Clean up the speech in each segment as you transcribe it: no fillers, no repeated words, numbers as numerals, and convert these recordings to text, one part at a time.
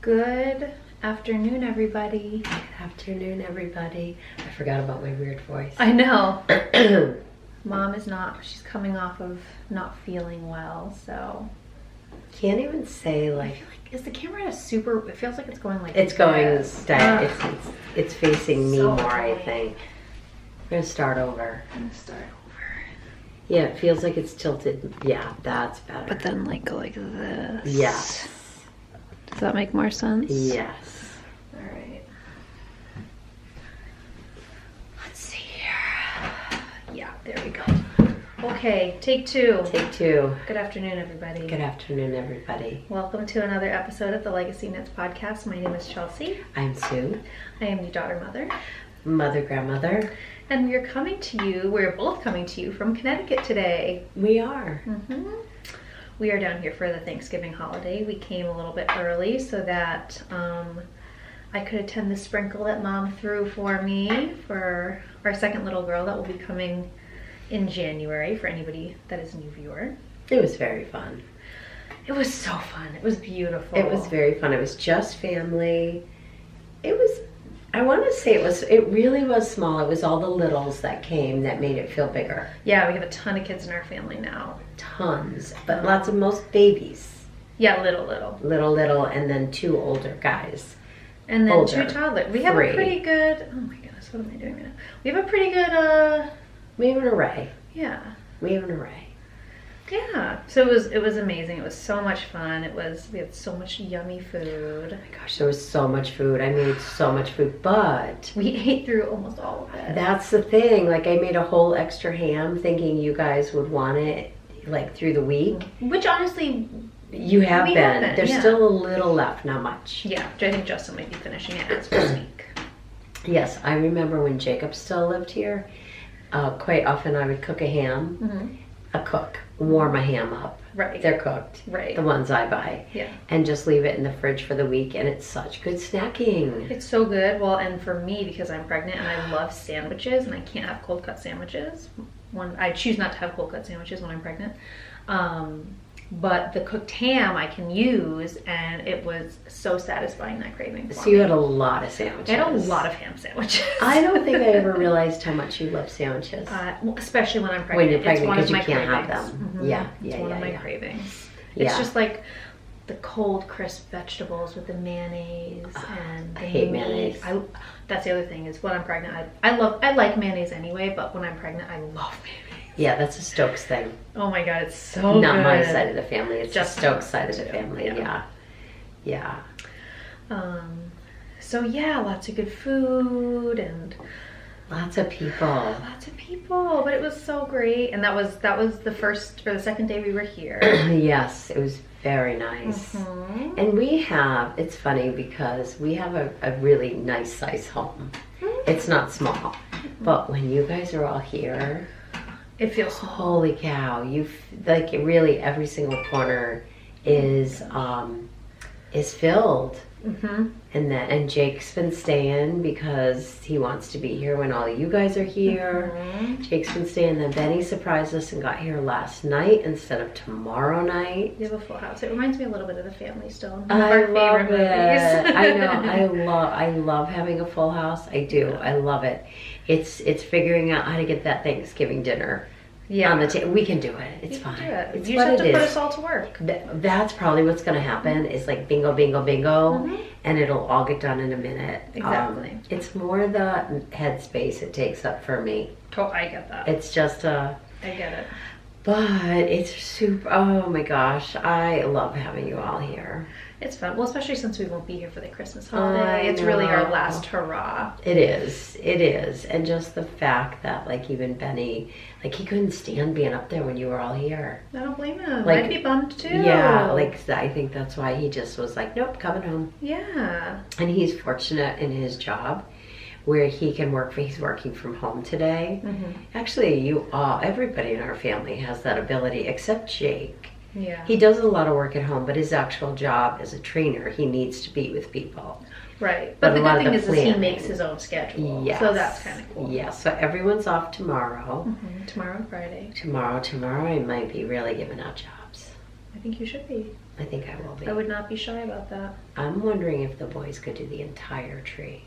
Good afternoon, everybody. Good afternoon, everybody. I forgot about my weird voice. I know. Mom is she's coming off of not feeling well, so. Can't even say I feel like, is the camera at a super, it feels like it's going like it's going, it's facing me so more, I annoying. think. We're gonna start over. I'm gonna start over. Yeah, it feels like it's tilted. Yeah, that's better. But then like go like this. Yes. Does that make more sense? Yes. All right. Let's see here. Yeah, there we go. Okay, take two. Take two. Good afternoon, everybody. Good afternoon, everybody. Welcome to another episode of the LegacyKnitz podcast. My name is Chelsea. I'm Sue. I am your daughter, mother. Mother, grandmother. And we're both coming to you from Connecticut today. We are. We are down here for the Thanksgiving holiday. We came a little bit early so that I could attend the sprinkle that Mom threw for me for our second little girl that will be coming in January for anybody that is a new viewer. It was very fun. It was so fun. It was beautiful. It was very fun. It was just family. It was, I want to say it really was small. It was all the littles that came that made it feel bigger. Yeah, we have a ton of kids in our family now. Tons, but most babies. Yeah, little. Little, and then two older guys. And then Older. two toddlers. We have Three. a pretty good, oh my goodness, what am I doing right now? We have a pretty good, We have an array. yeah. We have an array. Yeah, so it was amazing. It was so much fun. We had so much yummy food. Oh my gosh, there was so much food. I made so much food, but We ate through almost all of it. that's the thing. Like, I made a whole extra ham thinking you guys would want it like through the week. Which honestly, You have We been. haven't, There's yeah. still a little left, not much. yeah, I think Justin might be finishing it as we speak. Yes, I remember when Jacob still lived here, quite often I would cook a ham, warm a ham up. Right. They're cooked. Right. The ones I buy. Yeah. And just leave it in the fridge for the week, and it's such good snacking. It's so good. Well, and for me, because I'm pregnant and I love sandwiches and I can't have cold cut sandwiches. I choose not to have cold cut sandwiches when I'm pregnant. But the cooked ham I can use, and it was so satisfying, that craving for So you me. had a lot of sandwiches. I had a lot of ham sandwiches. I don't think I ever realized how much you love sandwiches. Well, especially when I'm pregnant. When you're pregnant, it's one of because you my can't have cravings. them. Mhm. Yeah, It's yeah, one of yeah, my yeah. cravings. Yeah. It's just like the cold, crisp vegetables with the mayonnaise and the I hate meat. mayonnaise. That's the other thing is when I'm pregnant, I like mayonnaise anyway, but when I'm pregnant, I love mayonnaise. Yeah, that's a Stokes thing. Oh my god, it's so Not good. my side of the family. It's Just just Stokes' side of the too, family. yeah. Yeah. So yeah, lots of good food and Lots of people. lots of people, but it was so great. And that was the first or the second day we were here. Yes, it was very nice. Mhm. And it's funny because we have a really nice size home. Mm-hmm. It's not small. But when you guys are all here, It feels small. holy cow, like really every single corner is filled. Mm-hmm. And Jake's been staying because he wants to be here when all you guys are here. Mhm. Jake's been staying. Then Benny surprised us and got here last night instead of tomorrow night. You have a full house. It reminds me a little bit of The Family still. One of I our love favorite it. movies. I know. I love having a full house. I do. I love it. It's figuring out how to get that Thanksgiving dinner Yeah. on the table. We can do it. It's You can fine. do it. It's You what just have it to put is. us all to work. That's probably what's going to happen. Is like bingo, bingo, bingo, Mhm. and it'll all get done in a minute. Exactly. It's more the headspace it takes up for me. I get that. It's just I get it. but it's super. Oh my gosh, I love having you all here. It's fun. Well, especially since we won't be here for the Christmas holiday. I It's really our know. last hurrah. It is, and just the fact that like even Benny, like he couldn't stand being up there when you were all here. I don't blame him. Like, I'd be bummed too. Yeah, like I think that's why he just was like, nope, coming home. Yeah. And he's fortunate in his job where he can he's working from home today. Mm-hmm. Actually, everybody in our family has that ability except Jake. Yeah. He does a lot of work at home, but his actual job as a trainer, he needs to be with people. Right. But But a the lot good of thing the is he planning. makes his own schedule. Yes. So that's kind of cool. Yeah, so everyone's off tomorrow. Tomorrow and Friday. Tomorrow I might be really giving out jobs. I think you should be. I think I will be. I would not be shy about that. I'm wondering if the boys could do the entire tree.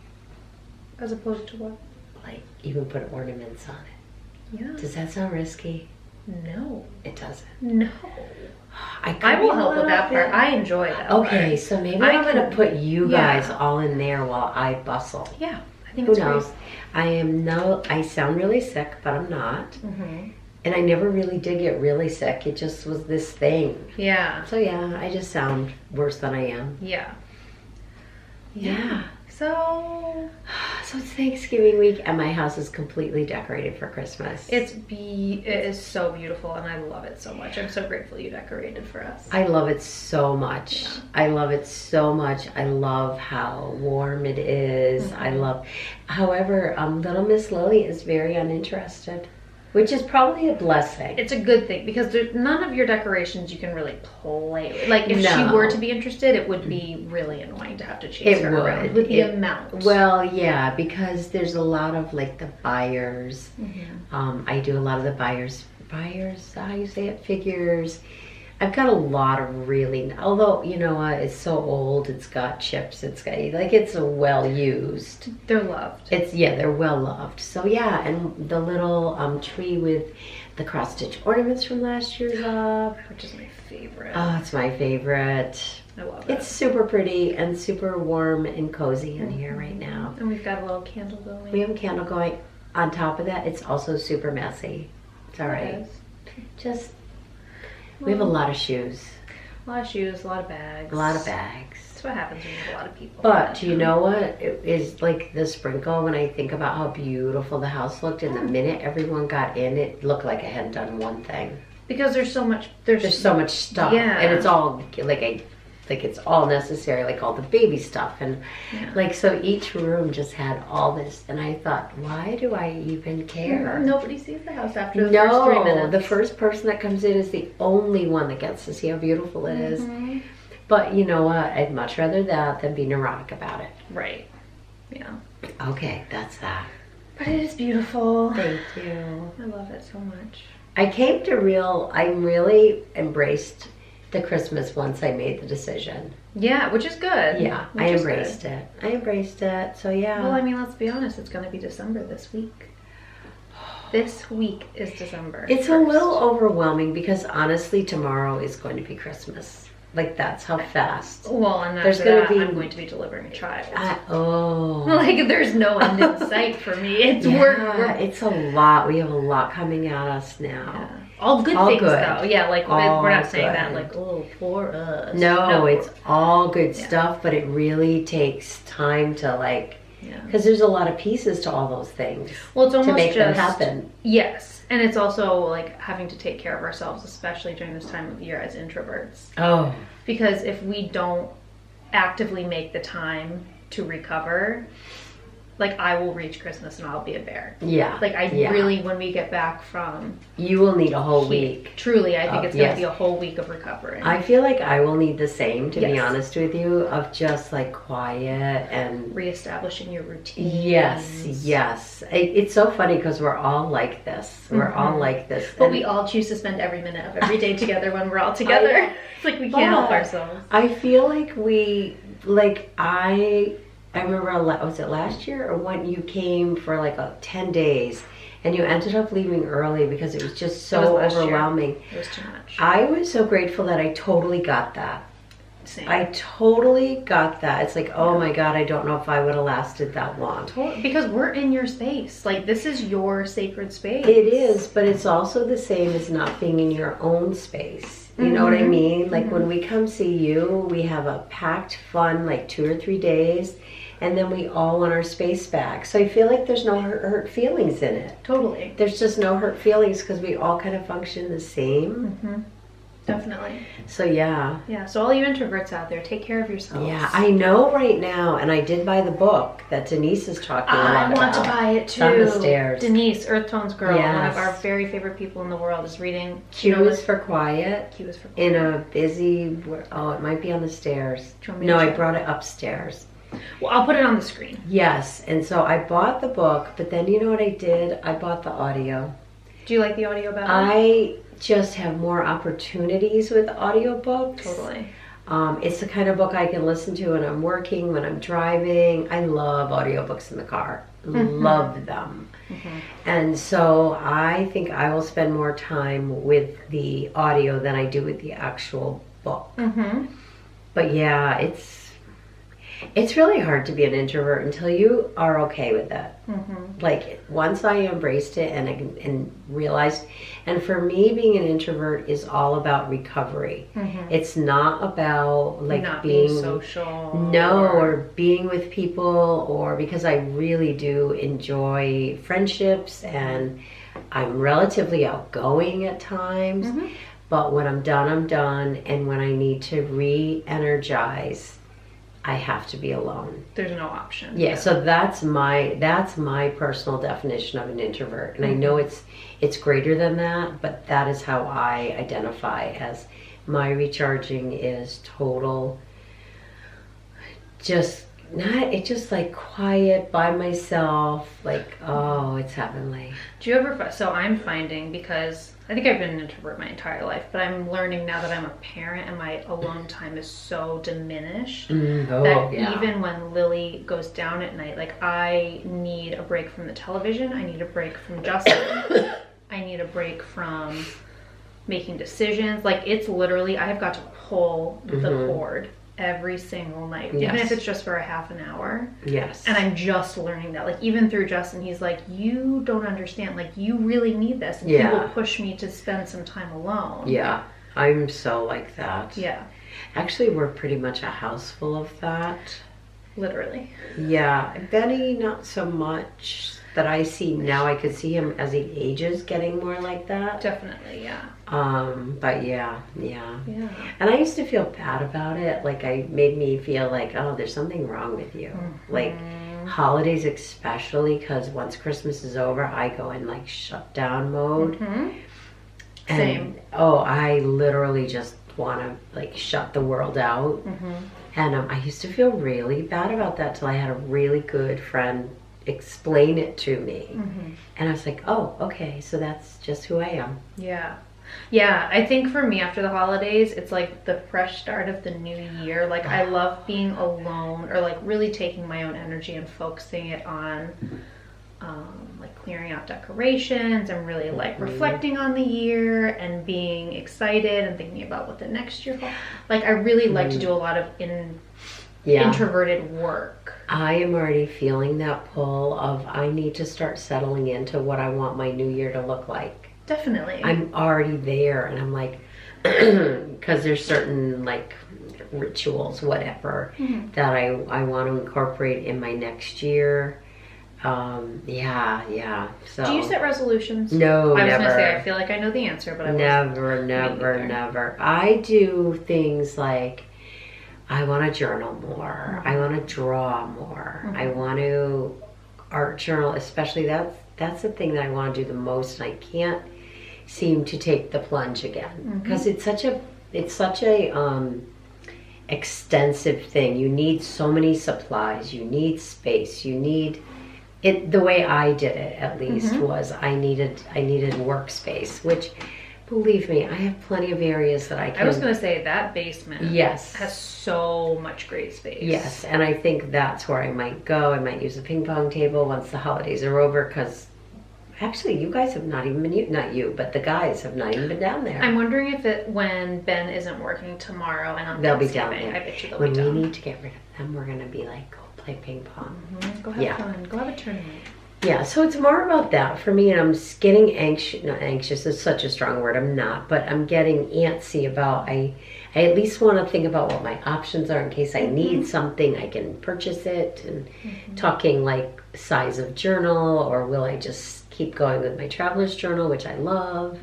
As opposed to what? Like, even put ornaments on it. Yeah. Does that sound risky? No. It doesn't. No. I will help with that part. I enjoy that Okay, part. so maybe I'm going to put you guys Yeah. all in there while I bustle. Yeah. I think Who it's knows? I sound really sick, but I'm not. Mm-hmm. And I never really did get really sick. It just was this thing. Yeah. So yeah, I just sound worse than I am. Yeah. Yeah. So it's Thanksgiving week and my house is completely decorated for Christmas. it is so beautiful and I love it so much. I'm so grateful you decorated for us. I love it so much. Yeah. I love it so much. I love how warm it is. Mm-hmm. I love, however, little Miss Lily is very uninterested, which is probably a blessing. It's a good thing because none of your decorations you can really play with. Like if No. she were to be interested, it would be really annoying to have to chase her around with the amount. Well, yeah, because there's a lot of like the buyers. Mm-hmm. I do a lot of the buyers, how you say it, figures. I've got a lot of really, although, you know, it's so old, it's got chips, it's well used. They're loved. They're well loved. So yeah, and the little tree with the cross stitch ornaments from last year's up. Which is my favorite. Oh, it's my favorite. I love it. It's super pretty and super warm and cozy in here right now. And we've got a little candle going. We have a candle going. On top of that, it's also super messy. It's all right. Just, we have a lot of shoes. A lot of shoes, a lot of bags. A lot of bags. That's what happens when you have a lot of people. But do you know what? It is like the sprinkle, when I think about how beautiful the house looked, and the minute everyone got in, it looked like I hadn't done one thing. Because there's so much, there's so much stuff. Yeah. And it's all like it's all necessary, like all the baby stuff. And like, so each room just had all this. And I thought, why do I even care? Nobody sees the house after the first 3 minutes. The first person that comes in is the only one that gets to see how beautiful it is. Mm-hmm. But you know what? I'd much rather that than be neurotic about it. Right. Yeah. Okay, that's that. But it is beautiful. Thank you. I love it so much. I really embraced the Christmas once I made the decision. Yeah, which is good. Yeah, I embraced it. I embraced it, so yeah. Well, I mean, let's be honest, it's going to be December this week. This week is December. It's 1st. A little overwhelming because honestly, tomorrow is going to be Christmas. Like, that's how fast. Well, and I'm going to be delivering a child. Like, there's no end in sight for me. It's it's a lot. We have a lot coming at us now. Yeah. All good things, though. Yeah, like, we're not saying that, like, oh, poor us. No, it's all good stuff, but it really takes time to, like, because there's a lot of pieces to all those things. Well, it's almost to make them happen. Yes. And it's also like having to take care of ourselves, especially during this time of year as introverts. Oh. Because if we don't actively make the time to recover, like, I will reach Christmas and I'll be a bear. Yeah. Like, really, when we get back from... You will need a whole week. Truly, I think it's going to be a whole week of recovering. I feel like I will need the same, to be honest with you, of just, like, quiet and... reestablishing your routine. Yes. It's so funny because we're all like this. We're all like this. But we all choose to spend every minute of every day together when we're all together. It's like we can't help ourselves. I feel like I remember, was it last year or when you came for like 10 days and you ended up leaving early because it was just so overwhelming. It was too much. I was so grateful that I totally got that. Same. I totally got that. It's like, oh my God, I don't know if I would have lasted that long. Because we're in your space. Like, this is your sacred space. It is, but it's also the same as not being in your own space. You know what I mean? Like, when we come see you, we have a packed, fun, like 2 or 3 days. And then we all want our space back. So I feel like there's no hurt feelings in it. Totally. There's just no hurt feelings because we all kind of function the same. Mm-hmm. Definitely. So yeah. Yeah, so all you introverts out there, take care of yourselves. Yeah, I know right now, and I did buy the book that Denise is talking about. I want to buy it too. It's on the stairs. Denise, Earth Tones Girl, one of our very favorite people in the world, is reading. Q is for quiet. Q is for quiet. In a busy, it might be on the stairs. No, I brought it upstairs. Well, I'll put it on the screen. Yes, and so I bought the book, but then you know what I did? I bought the audio. Do you like the audio better? I just have more opportunities with audiobooks. Totally. It's the kind of book I can listen to when I'm working, when I'm driving. I love audiobooks in the car. Love them. And so I think I will spend more time with the audio than I do with the actual book. But yeah, it's really hard to be an introvert until you are okay with it. Like once I embraced it and realized, and for me being an introvert is all about recovery. It's not about like not being social. No, or being with people, or because I really do enjoy friendships and I'm relatively outgoing at times. But when I'm done, I'm done. And when I need to re-energize, I have to be alone. There's no option. Yeah, so that's my personal definition of an introvert. And I know it's greater than that, but that is how I identify as my recharging is total, just like quiet by myself, like, oh, it's heavenly. Do you ever, so I'm finding, because I think I've been an introvert my entire life, but I'm learning now that I'm a parent and my alone time is so diminished that even when Lily goes down at night, like I need a break from the television, I need a break from Justin, I need a break from making decisions. Like it's literally, I have got to pull the cord every single night, even if it's just for a half an hour. And I'm just learning that, like even through Justin, he's like, you don't understand, like you really need this, and he will push me to spend some time alone. I'm so like that. Actually, we're pretty much a house full of that. Literally. Benny, not so much that I see now. I could see him as he ages getting more like that. Definitely, but yeah. And I used to feel bad about it. Like it made me feel like, oh, there's something wrong with you. Like holidays especially, because once Christmas is over, I go in like shutdown mode. Same. I literally just want to like shut the world out. And I used to feel really bad about that till I had a really good friend explain it to me. And I was like, oh, okay, so that's just who I am. I think for me after the holidays, it's like the fresh start of the new year. Like I love being alone, or like really taking my own energy and focusing it on like clearing out decorations and really like reflecting on the year and being excited and thinking about what the next year holds. Like I really like to do a lot of introverted work. I am already feeling that pull of I need to start settling into what I want my new year to look like. Definitely. I'm already there, and I'm like, because there's certain like rituals, whatever, that I want to incorporate in my next year. So do you set resolutions? No, I was never. gonna say I feel like I know the answer, but I never. I do things like I want to journal more. I want to draw more. I want to art journal, especially that's the thing that I want to do the most, and I can't seem to take the plunge again because it's such a extensive thing. You need so many supplies. You need space. You need it. The way I did it, at least, was I needed workspace, which, believe me, I have plenty of areas that I can... I was going to say that basement has so much great space. Yes, and I think that's where I might go. I might use a ping pong table once the holidays are over, because actually you guys have not even been... Not you, but the guys have not even been down there. I'm wondering if when Ben isn't working tomorrow and on they'll be down there. I bet you they'll be down. When we need to get rid of them, we're going to be like, go play ping pong. Go have fun. Go have a tournament. Yeah, so it's more about that for me, and I'm getting anxious. Not anxious is such a strong word. I'm not, but I'm getting antsy about. I at least want to think about what my options are in case I need something. I can purchase it, and talking like size of journal, or will I just keep going with my traveler's journal, which I love.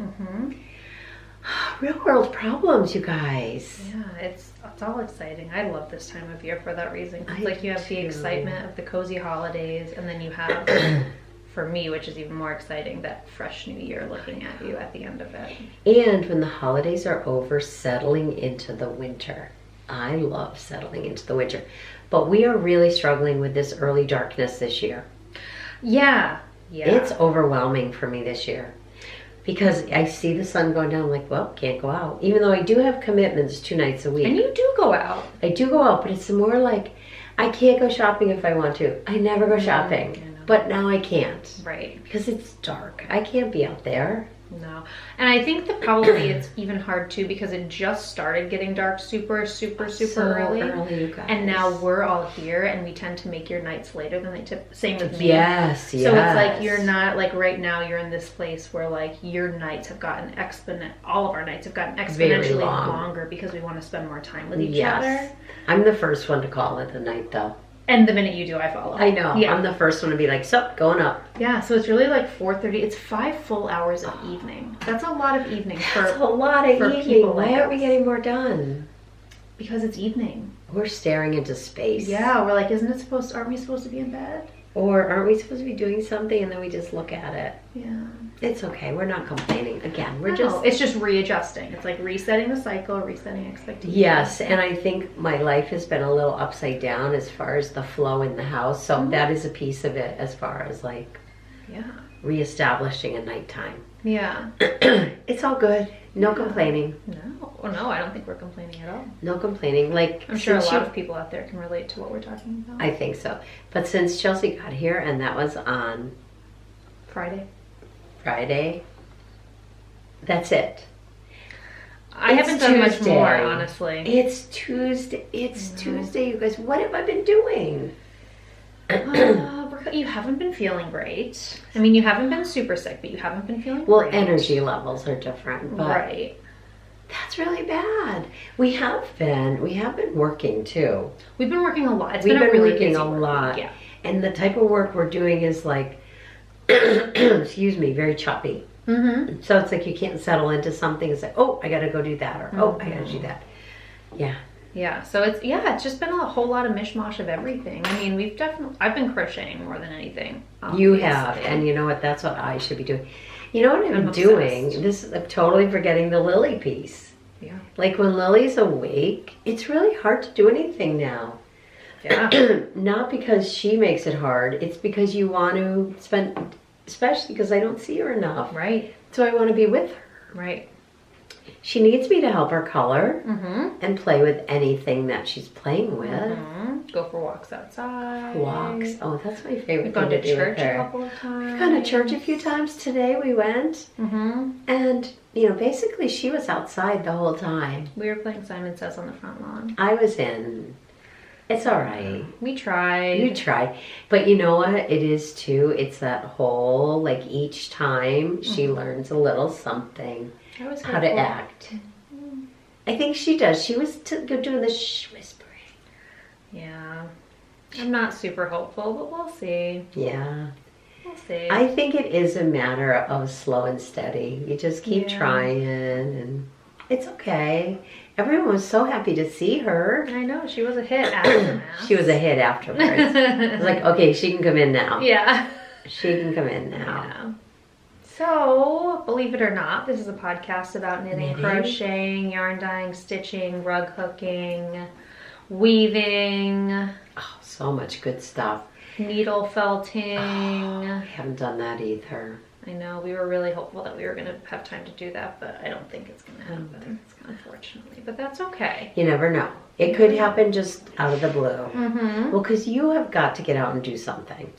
Real world problems, you guys. Yeah, it's all exciting. I love this time of year for that reason. It's like you have the excitement of the cozy holidays, and then you have, for me, which is even more exciting, that fresh new year looking at you at the end of it. And when the holidays are over, settling into the winter. I love settling into the winter. But we are really struggling with this early darkness this year. Yeah. It's overwhelming for me this year. Because I see the sun going down, I'm like, well, can't go out. Even though I do have commitments 2 nights a week. And you do go out. I do go out, but it's more like, I can't go shopping if I want to. I never go shopping. But now I can't. Right. Because it's dark. I can't be out there. No. And I think that probably it's even hard too because it just started getting dark super early. You guys. And now we're all here and we tend to make your nights later than they same with me. Yes, yes. So it's like you're not like right now you're in this place where like your nights have gotten all of our nights have gotten exponentially longer because we want to spend more time with each other. I'm the first one to call it the night though. And the minute you do, I follow. I know. Yeah. I'm the first one to be like, so, going up. Yeah, so it's really like 4:30. It's 5 full hours of evening. That's a lot of evening. That's a lot of evening. Why aren't we getting more done? Because it's evening. We're staring into space. Yeah, we're like, aren't we supposed to be in bed? Or aren't we supposed to be doing something and then we just look at it? Yeah. It's okay. We're not complaining. Again, it's just readjusting. It's like resetting the cycle, resetting expectations. Yes, and I think my life has been a little upside down as far as the flow in the house. So that is a piece of it as far as like reestablishing a nighttime. Yeah. It's all good. No complaining. No, I don't think we're complaining at all. No complaining. Like I'm sure a lot of people out there can relate to what we're talking about. I think so. But since Chelsea got here, and that was on Friday, that's it. I haven't done much more, honestly. It's Tuesday. Tuesday, you guys. What have I been doing? You haven't been feeling great. I mean, you haven't been super sick, but you haven't been feeling great. Well, energy levels are different. But right. That's really bad. We have been working too. We've been working a lot. We've been really working a lot. Yeah. And the type of work we're doing is like, excuse me, very choppy. Mm-hmm. So it's like you can't settle into something. It's like, oh, I got to go do that, or oh, I got to do that. Yeah. Yeah. So it's just been a whole lot of mishmash of everything. I mean, I've been crocheting more than anything. Obviously. You have, and you know what? That's what I should be doing. You know what I'm doing? I'm totally forgetting the Lily piece. Yeah. Like when Lily's awake, it's really hard to do anything now. Yeah. Not because she makes it hard. It's because you want to spend, especially because I don't see her enough. Right. So I want to be with her. Right. She needs me to help her color and play with anything that she's playing with. Go for walks outside. Walks. Oh, that's my favorite. We've gone to church a couple of times. We've gone to church a few times. Today we went. And, basically she was outside the whole time. We were playing Simon Says on the front lawn. I was in. It's all right. We tried. You tried. But you know what? It is too. It's that whole, like each time she learns a little something. How to act. I think she does. She was doing the shh whispering. Yeah. I'm not super hopeful, but we'll see. Yeah. We'll see. I think it is a matter of slow and steady. You just keep trying and it's okay. Everyone was so happy to see her. I know. She was a hit after Mass. She was a hit afterwards. It was like, okay, she can come in now. Yeah. She can come in now. Yeah. So, believe it or not, this is a podcast about knitting, crocheting, yarn dyeing, stitching, rug hooking, weaving. Oh, so much good stuff. Needle felting. Oh, I haven't done that either. I know. We were really hopeful that we were going to have time to do that, but I don't think it's going to happen, unfortunately. But that's okay. You never know. It could happen just out of the blue. Well, because you have got to get out and do something.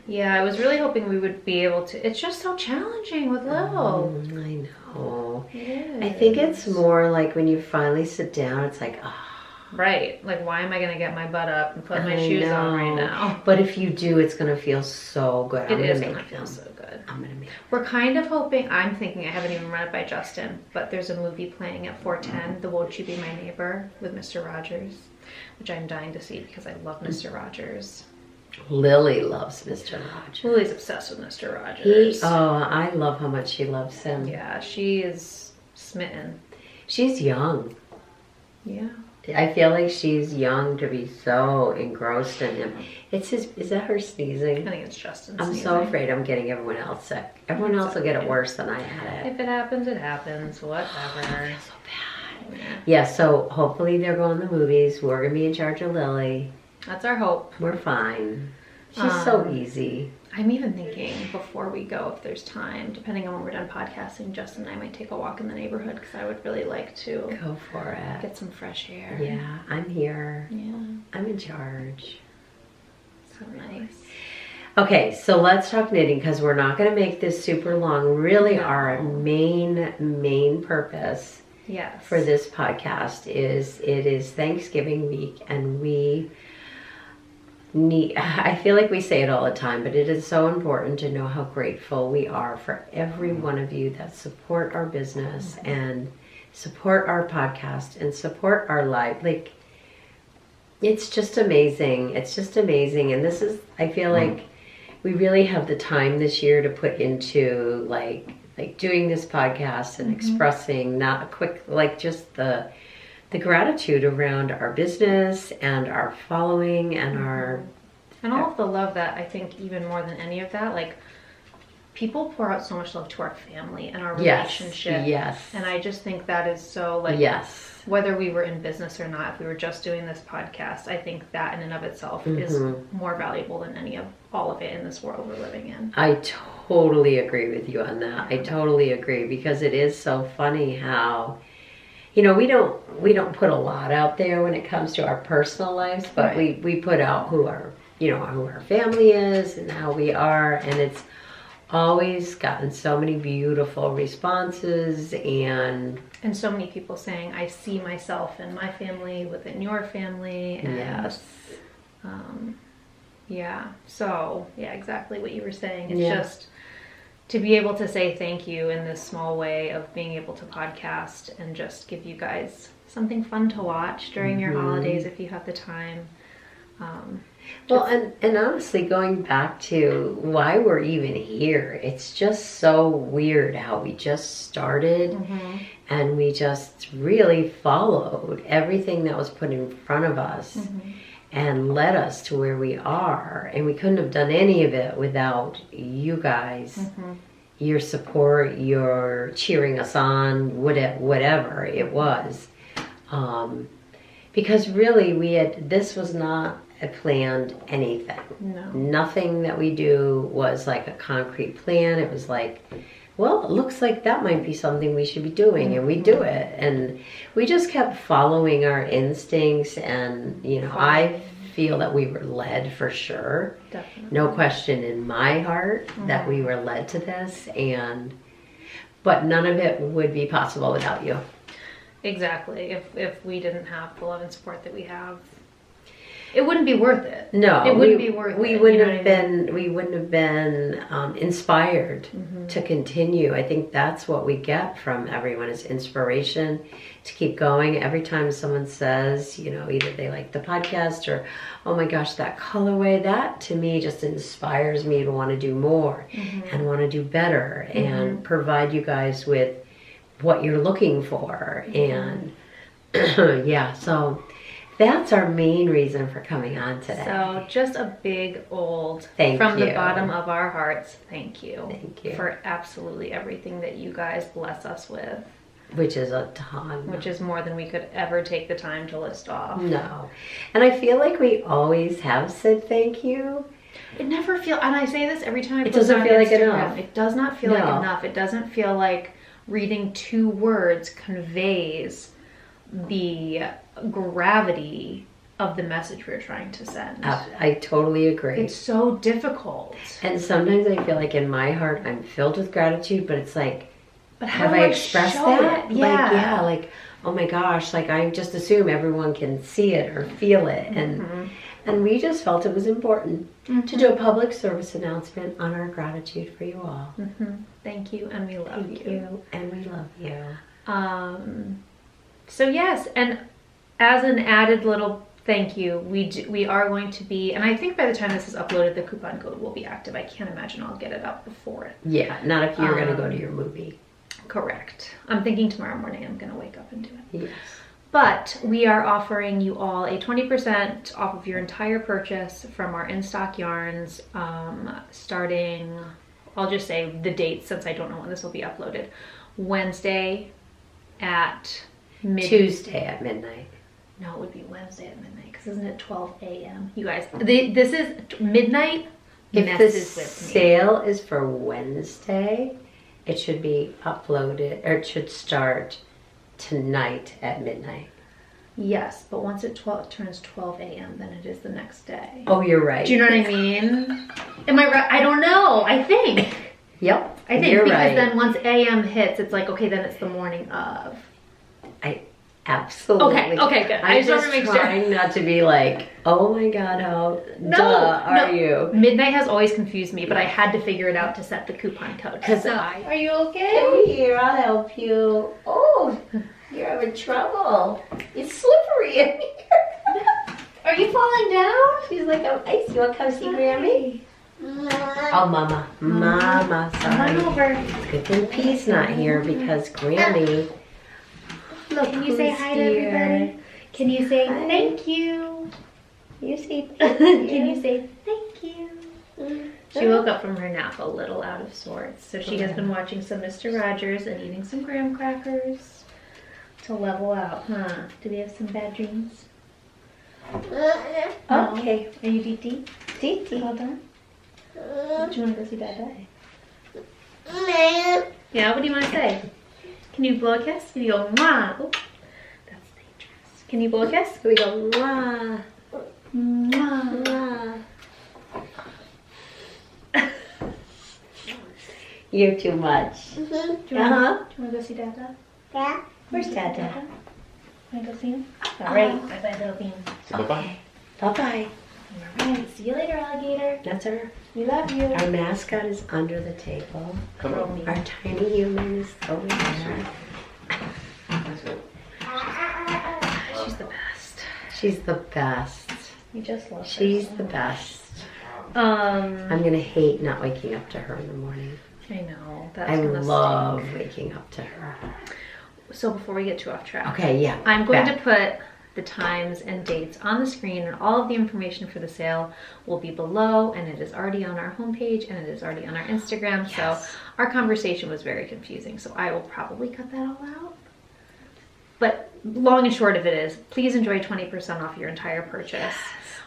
Yeah, I was really hoping we would be able to. It's just so challenging with Lil. I know. It is. I think it's more like when you finally sit down, it's like, Right. Like, why am I going to get my butt up and put my shoes on right now? But if you do, it's going to feel so good. It is going to feel so good. I'm going to make them. We're kind of hoping, I'm thinking, I haven't even run it by Justin, but there's a movie playing at 4:10, The Won't You Be My Neighbor with Mr. Rogers, which I'm dying to see because I love Mr. Rogers. Lily loves Mr. Rogers. Lily's obsessed with Mr. Rogers. I love how much she loves him. Yeah, she is smitten. She's young. Yeah. I feel like she's young to be so engrossed in him. Is that her sneezing? I think it's Justin I'm sneezing. so afraid I'm getting everyone else sick. Everyone else will get it worse than I had it. If it happens, it happens. Whatever. I feel so bad. Yeah, so hopefully they're going to the movies. We're going to be in charge of Lily. That's our hope. We're fine. She's so easy. I'm even thinking before we go, if there's time, depending on when we're done podcasting, Justin and I might take a walk in the neighborhood because I would really like to go for it. Get some fresh air. Yeah, I'm here. Yeah. I'm in charge. So nice. Okay, so let's talk knitting because we're not going to make this super long. Really, our main purpose for this podcast is it is Thanksgiving week, and we need, I feel like we say it all the time, but it is so important to know how grateful we are for every one of you that support our business and support our podcast and support our life. Like, it's just amazing. It's just amazing. And this is, I feel like we really have the time this year to put into like doing this podcast and expressing not a quick, like just the gratitude around our business and our following and our... And all of the love that I think even more than any of that, like people pour out so much love to our family and our relationship. Yes. And I just think that is so like... Yes. Whether we were in business or not, if we were just doing this podcast, I think that in and of itself is more valuable than all of it in this world we're living in. I totally agree with you on that. I totally agree, because it is so funny how... You know, we don't put a lot out there when it comes to our personal lives, but we put out who our family is and how we are, and it's always gotten so many beautiful responses and so many people saying, I see myself and my family within your family. And so exactly what you were saying. It's just to be able to say thank you in this small way of being able to podcast and just give you guys something fun to watch during your holidays if you have the time. Well, and honestly, going back to why we're even here, it's just so weird how we just started and we just really followed everything that was put in front of us and led us to where we are. And we couldn't have done any of it without you guys, your support, your cheering us on, whatever it was. Because really this was not a planned anything. No. Nothing that we do was like a concrete plan. It was like, well, it looks like that might be something we should be doing, and we do it. And we just kept following our instincts, and I feel that we were led for sure. Definitely. No question in my heart that we were led to this, but none of it would be possible without you. Exactly. If we didn't have the love and support that we have, it wouldn't be worth it. No, it wouldn't be worth it. We wouldn't have been. We wouldn't have been inspired to continue. I think that's what we get from everyone is inspiration to keep going. Every time someone says, either they like the podcast or, oh my gosh, that colorway, that to me just inspires me to want to do more and want to do better and provide you guys with what you're looking for. And so that's our main reason for coming on today. So just a big old thank from you. The bottom of our hearts, thank you. Thank you. For absolutely everything that you guys bless us with. Which is a ton. Which is more than we could ever take the time to list off. No. And I feel like we always have said thank you. It never feels, and I say this every time I it post on doesn't feel Instagram, like enough. It does not feel like enough. It doesn't feel like reading 2 words conveys the gravity of the message we're trying to send. I totally agree. It's so difficult. And sometimes I feel like in my heart I'm filled with gratitude, but it's like, but how have do I expressed that? It? Yeah. Like, oh my gosh, like I just assume everyone can see it or feel it. And we just felt it was important to do a public service announcement on our gratitude for you all. Thank you, and we love Thank you. And we love you. So yes, and as an added little thank you, we are going to be, and I think by the time this is uploaded, the coupon code will be active. I can't imagine I'll get it up before it. Yeah, not if you're going to go to your movie. Correct. I'm thinking tomorrow morning I'm going to wake up and do it. Yes. But we are offering you all a 20% off of your entire purchase from our in-stock yarns, starting, I'll just say the date since I don't know when this will be uploaded, Wednesday at midnight. Tuesday at midnight. No, it would be Wednesday at midnight, because isn't it 12 a.m.? You guys, this is midnight If the messes with me. sale is for Wednesday, it should be uploaded, or it should start tonight at midnight. Yes, but once it turns 12 a.m., then it is the next day. Oh, you're right. Do you know what I mean? Am I right? I don't know. I think. Yep. I think you're because right. then once a.m. hits, it's like, okay, then it's the morning of. Absolutely. Okay, good. I I'm just want to make sure. trying not to be like, oh my God, how duh are you? Midnight has always confused me, but I had to figure it out to set the coupon code. Because Are you okay? Come here, I'll help you. Oh, you're having trouble. It's slippery in here. Are you falling down? She's like, oh, ice. You want to come see Grammy? Oh, Mama. Mama, Come on sorry. over. It's good thing P's not here because Grammy. Look, Can you say who's hi to here. everybody? Can you say Hi. thank you? You see Can you say thank you? She woke up from her nap a little out of sorts, so she has been watching some Mr. Rogers and eating some graham crackers to level out, huh? Do we have some bad dreams? Okay. Are you DT? Titi. Well done. Do you want to go see Dada? Yeah, what do you want to say? Can you blow a kiss? Can you go, mwah? Oh, that's dangerous. Can you blow a kiss? We go, mwah, Mwah. mwah. You're too much. Do you want to go see Dada? Where's Dada? Want to go see him? All right. Bye-bye, little bean. Bye-bye. Bye-bye. All right. See you later, alligator. That's her. We love you. Our mascot is under the table. Come on. Me. Our tiny human is over there. She's the best. She's the best. You just love her. She's so the much. best. I'm gonna hate not waking up to her in the morning. I know. That's I gonna love stink. waking up to her. So before we get too off track. Okay, yeah. I'm going back. to put the times and dates on the screen, and all of the information for the sale will be below, and it is already on our homepage and it is already on our Instagram. Yes. So our conversation was very confusing, so I will probably cut that all out. But long and short of it is, please enjoy 20% off your entire purchase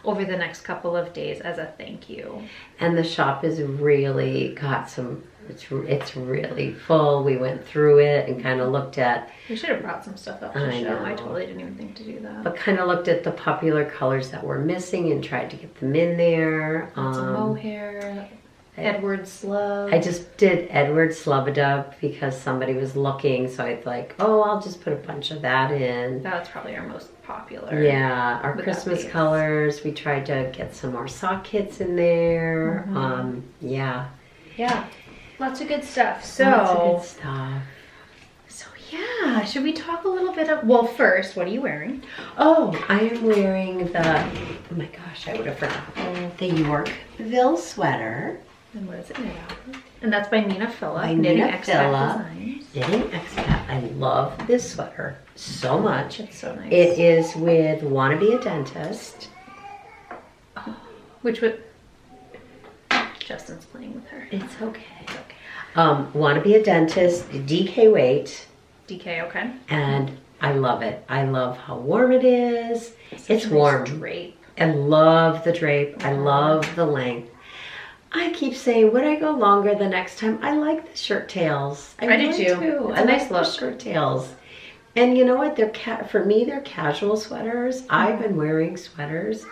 over the next couple of days as a thank you. And the shop has really got some, it's really full. We went through it and kind of looked at, We should have brought some stuff up to I show. I know. totally didn't even think to do that. but kind of looked at the popular colors that were missing and tried to get them in there. Lots of mohair, Edward slug. I just did Edward Slubadub because somebody was looking, so I was like, oh, I'll just put a bunch of that in. That's probably our most popular. Yeah, our Would that Christmas be? colors. We tried to get some more sock kits in there. Yeah, Yeah. Lots of good stuff. lots of good So, stuff. yeah, should we talk a little bit of, well, first, what are you wearing? Oh, I am wearing the, oh my gosh, I would have forgotten, the Yorkville sweater. And what is it made out of? And that's by Nina Philla, By Knitting Nina Expat Philla. Designs. Knitting Expat. I love this sweater so much. It's so nice. It is with Wanna Be a Dentist. Which would, Justin's playing with her. It's okay. Wanna Be a Dentist, DK weight, DK, okay. and I love it. I love how warm it is. Such It's a nice warm. drape. I love the drape. I love the length. I keep saying, would I go longer the next time? I like the shirt tails. I do really too. do. It's a I nice like look. the shirt tails. And you know what? They're for me, they're casual sweaters. I've been wearing sweaters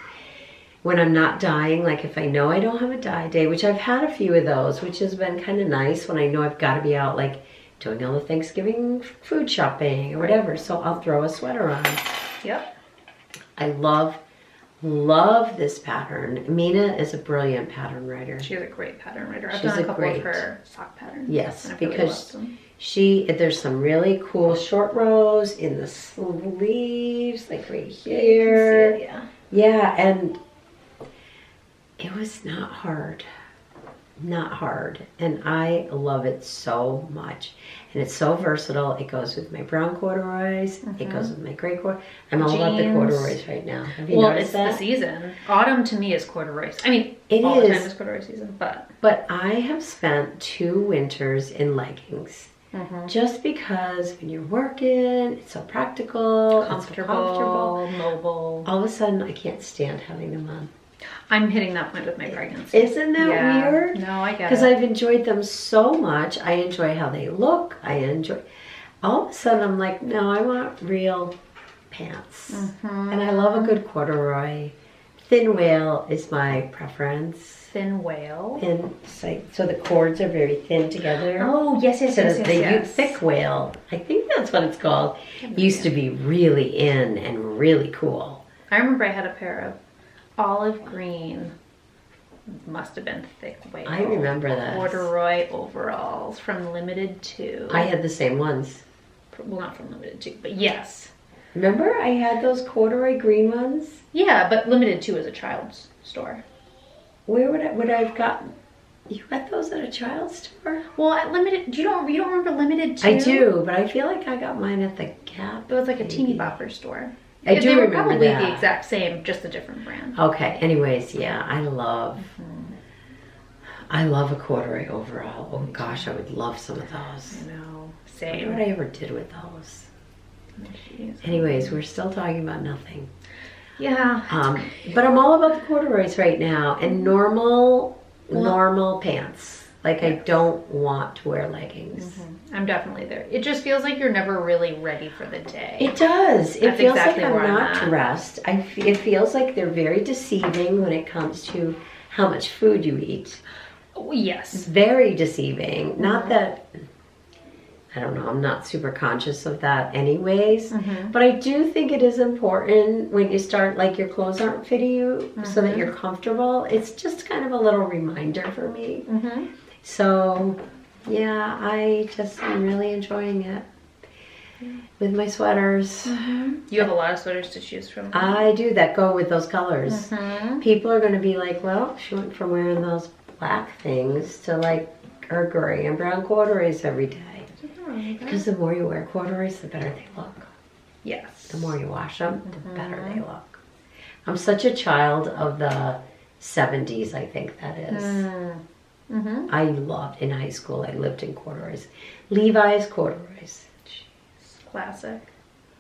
when I'm not dyeing. Like if I know I don't have a dye day, which I've had a few of those, which has been kind of nice when I know I've got to be out like doing all the Thanksgiving food shopping or whatever. So I'll throw a sweater on. Yep. I love this pattern. Mina is a brilliant pattern writer. She's a great pattern writer. I've She's done a a couple of great- her sock patterns. Yes, and I've really because loved them. there's some really cool short rows in the sleeves, like right You can see here. it, yeah. Yeah, and it was not hard. Not hard. And I love it so much. And it's so versatile. It goes with my brown corduroys. It goes with my gray corduroys. I'm all about the Jeans. corduroys right now. Have you Well, noticed it's that? the season. Autumn to me is corduroys. I mean, It all the is. time is corduroy season, but But I have spent 2 winters in leggings. Just because when you're working, it's so practical, it's so comfortable, comfortable. mobile. All of a sudden, I can't stand having them on. I'm hitting that point with my pregnancy. Isn't that weird? No, I get it. Because I've enjoyed them so much. I enjoy how they look. All of a sudden I'm like, no, I want real pants. And I love a good corduroy. Thin whale is my preference. Thin whale? Thin, so the cords are very thin together. Oh, yes. Thick whale, I think that's what it's called, used to be really in and really cool. I remember I had a pair of olive green, must have been thick whale. I remember that. Corduroy overalls from Limited 2. I had the same ones. Well, not from Limited 2, but yes. Remember I had those corduroy green ones? Yeah, but Limited 2 is a child's store. Where would I have gotten? You got those at a child's store? Well, at Limited, you don't remember Limited 2? I do, but I feel like I got mine at the Gap. It was like a teeny bopper store. I do remember that. They were probably the exact same, just a different brand. Okay. Anyways, yeah, I love a corduroy overall. Oh gosh, I would love some of those. I know. I Same. wonder what I ever did with those. Anyways, we're still talking about nothing. Yeah. But I'm all about the corduroys right now and normal pants. Like I don't want to wear leggings. I'm definitely there. It just feels like you're never really ready for the day. It does. It feels exactly like I'm where I'm not at. dressed. It feels like they're very deceiving when it comes to how much food you eat. Oh, yes. Very deceiving. Not that, I don't know, I'm not super conscious of that anyways. But I do think it is important when you start, like your clothes aren't fitting you so that you're comfortable. It's just kind of a little reminder for me. So, yeah, I just am really enjoying it with my sweaters. You have a lot of sweaters to choose from. I do, that go with those colors. People are going to be like, well, she went from wearing those black things to like her gray and brown corduroys every day. Because the more you wear corduroys, the better they look. Yes. The more you wash them, the better they look. I'm such a child of the 70s, I think that is. I loved, in high school, I lived in corduroys. Levi's corduroys. Jeez. Classic.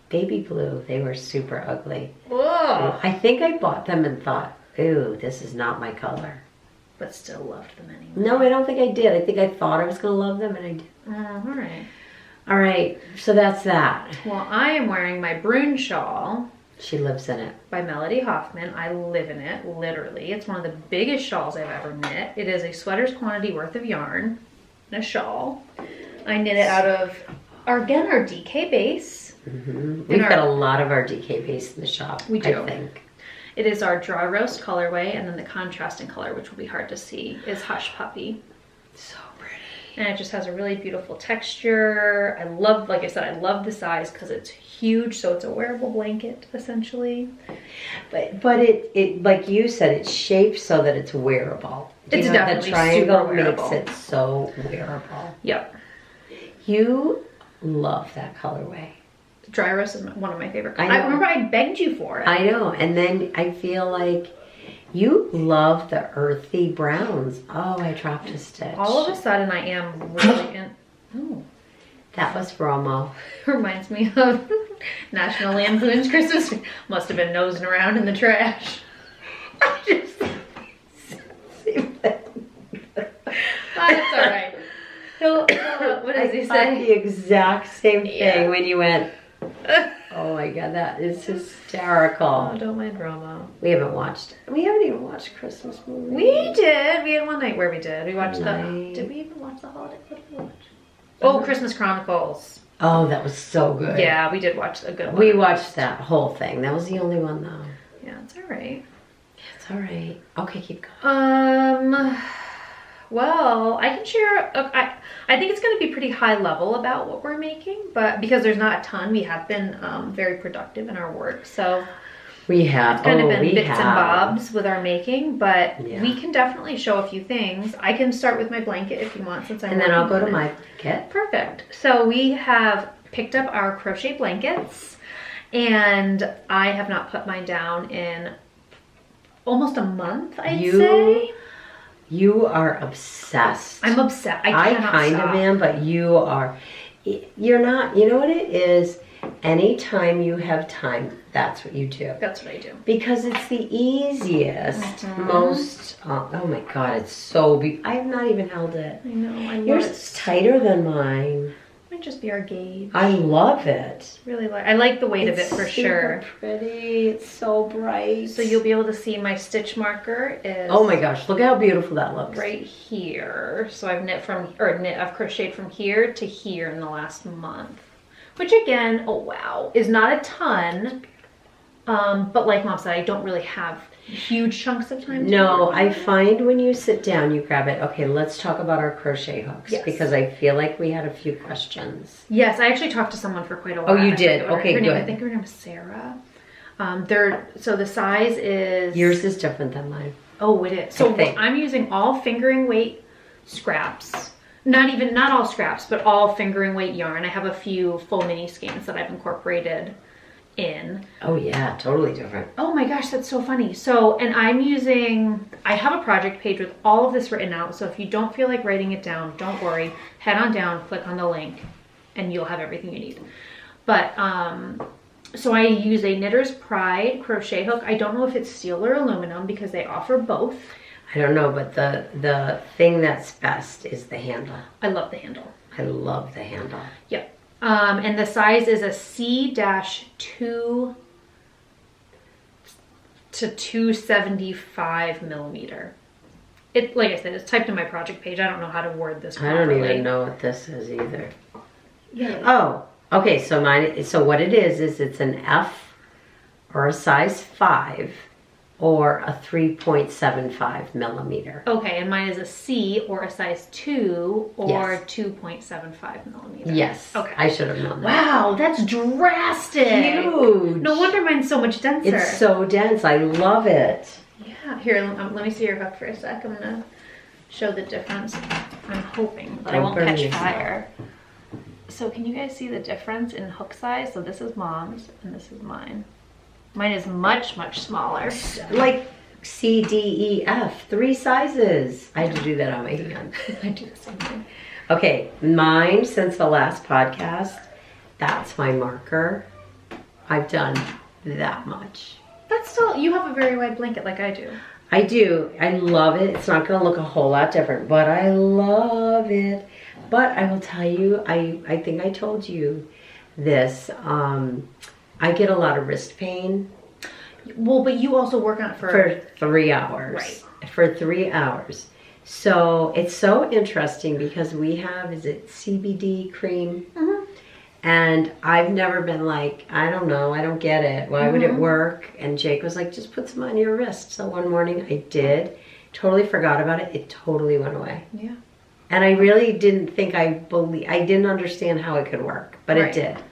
Baby blue, they were super ugly. Whoa. I think I bought them and thought, ooh, this is not my color. But still loved them anyway. No, I don't think I did. I think I thought I was going to love them and I did. All right. All right, so that's that. Well, I am wearing my Brune shawl. She lives in it. By Melody Hoffman. I live in it, literally. It's one of the biggest shawls I've ever knit. It is a sweater's quantity worth of yarn and a shawl. I knit it out of, our DK base. We've got a lot of our DK base in the shop, we do. I think. It is our dry roast colorway, and then the contrasting color, which will be hard to see, is Hush Puppy. So pretty. And it just has a really beautiful texture. I love, like I said, I love the size because it's huge, so it's a wearable blanket, essentially. But it like you said, it's shaped so that it's wearable. It's definitely the triangle super wearable. makes it so wearable. Yep. You love that colorway. Dry roast is one of my favorite I colors. know. I remember I begged you for it. I know, and then I feel like you love the earthy browns. Oh, I dropped a stitch. All of a sudden, I am really in. Oh, that was promo. reminds me of National Lampoon's Christmas. Must have been nosing around in the trash. Just It's all right. What does he I thought say? the exact same thing Yeah. when you went. Oh my god, that is hysterical. Oh, don't mind drama. We haven't even watched Christmas movies. We did. We had one night where we did. We watched Night. Did we even watch the holiday? What did we watch? Oh, Christmas Chronicles. Oh, that was so good. Yeah, we did watch a good one. We watched that whole thing. That was the only one though. Yeah, it's all right. It's all right. Okay, keep going. Well, I can share. I think it's going to be pretty high level about what we're making, but because there's not a ton, we have been very productive in our work. So We have. it's kind of been we bits have. and bobs with our making, but Yeah. we can definitely show a few things. I can start with my blanket if you want, since I'm. And then I'll go working to on my it. kit. Perfect. So we have picked up our crochet blankets, and I have not put mine down in almost a month, I'd say. You are obsessed. I'm obsessed. I I cannot kind stop. of am, but you're not. You know what it is? anytime you have time, that's what you do. That's what I do. Because it's the easiest, most, oh my God, it's so I have not even held it. I know. Yours is tighter than mine. Might just be our gauge. I love it. Really I like the weight of it for sure. It's pretty. It's so bright. So you'll be able to see my stitch marker is. Oh my gosh! Look how beautiful that looks. Right here. So I've I've crocheted from here to here in the last month, which again, oh wow, is not a ton. But like Mom said, I don't really have huge chunks of time. No, I find when you sit down, you grab it. Okay, let's talk about our crochet hooks because I feel like we had a few questions. Yes, I actually talked to someone for quite a while. Oh, you did? Okay, good. I think her name is Sarah. So the size is... Yours is different than mine. Oh, it is. So I'm using all fingering weight scraps. Not all scraps, but all fingering weight yarn. I have a few full mini skeins that I've incorporated in. Oh yeah, totally different. Oh my gosh, that's so funny. So, and I have a project page with all of this written out. So if you don't feel like writing it down, don't worry. Head on down, click on the link, and you'll have everything you need. But, so I use a Knitter's Pride crochet hook. I don't know if it's steel or aluminum because they offer both. I don't know, but the thing that's best is the handle. I love the handle. I love the handle. Yep. And the size is a C-2 to 275 millimeter. It, like I said, it's typed in my project page. I don't know how to word this properly. I don't even know what this is either. Yeah. Oh, okay. So what it is it's an F or a size 5 or a 3.75 millimeter. Okay, and mine is a C or a size 2 or Yes. 2.75 millimeter. Yes. Okay. I should have known that. Wow, that's drastic. Huge. No wonder mine's so much denser. It's so dense. I love it. Yeah. Here, let me see your hook for a sec. I'm gonna show the difference. I'm hoping that I won't burn catch yourself. fire. So can you guys see the difference in hook size? So this is Mom's and this is mine. Mine is much, much smaller. Like C, D, E, F, 3 sizes. I had to do that on my hand. I do the same thing. Okay, mine since the last podcast, that's my marker. I've done that much. That's still, you have a very wide blanket like I do. I do. I love it. It's not going to look a whole lot different, but I love it. But I will tell you, I think I told you this. I get a lot of wrist pain. Well, but you also work on it for 3 hours. Right. For 3 hours. So it's so interesting because we have, is it CBD cream? Mm-hmm. And I've never been like, I don't know, I don't get it. Why would it work? And Jake was like, just put some on your wrist. So one morning I did. Totally forgot about it. It totally went away. Yeah. And I really didn't think I didn't understand how it could work, but it did.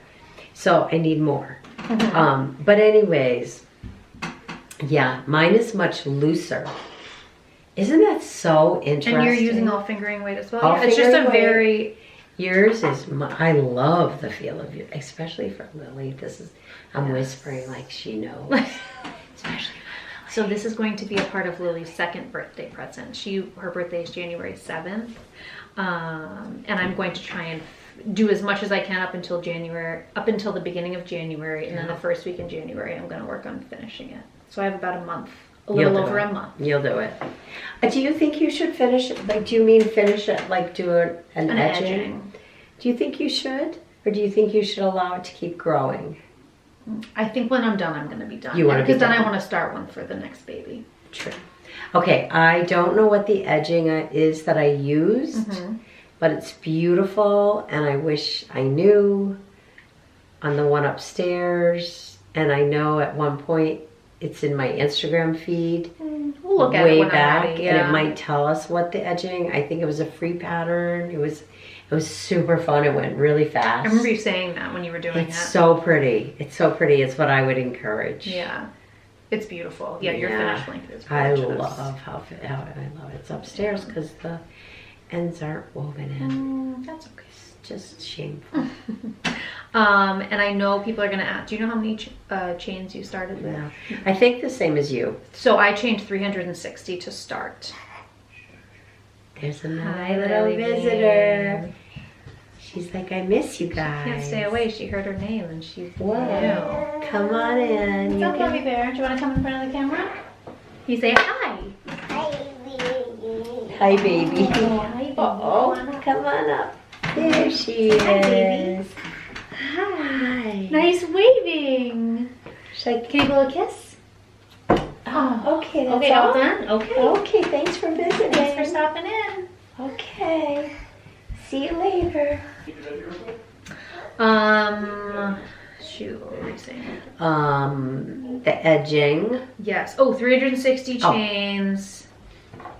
So I need more. But anyways, yeah, mine is much looser. Isn't that so interesting? And you're using all fingering weight as well? All Yeah, it's just a fingering weight. very... Yours is, I love the feel of you, especially for Lily. I'm whispering like she knows. Especially So this is going to be a part of Lily's second birthday present. Her birthday is January 7th. And I'm going to try and do as much as I can up until the beginning of January. And then the first week in January, I'm going to work on finishing it. So I have about a month, a little over a month. You'll do it. Do you think you should finish it? Like, do you mean finish it, like do an edging? Do you think you should? Or do you think you should allow it to keep growing? I think when I'm done, I'm going to be done. You want to be done? Because then I want to start one for the next baby. True. Okay, I don't know what the edging is that I used, but it's beautiful, and I wish I knew on the one upstairs, and I know at one point it's in my Instagram feed. We'll look at it when I'm ready, and it might tell us what the edging. I think it was a free pattern. It was super fun. It went really fast. I remember you saying that when you were doing it. It's so pretty. It's so pretty. It's what I would encourage. Yeah. It's beautiful. Yeah, your finished blanket is I gorgeous. love how I love it. It's upstairs because the ends aren't woven in. That's okay. It's just shameful. And I know people are going to ask, do you know how many chains you started with? No. I think the same as you. So I chained 360 to start. There's another Hi, little Lily. visitor. She's like, I miss you guys. She can't stay away. She heard her name and she's Whoa. Come on in. What's up, Bobby Bear? Do you want to come in front of the camera? You say hi. Hi, baby. Hi, baby. Uh-oh. Come on up. There she is. Hi, baby. Hi. Nice waving. Can you blow a kiss? Oh, okay. That's Okay, all all done? Okay. Okay, thanks for visiting. Thanks for stopping in. Okay. See you later. Shoot, what were we saying? The edging. Yes. Oh, 360 chains.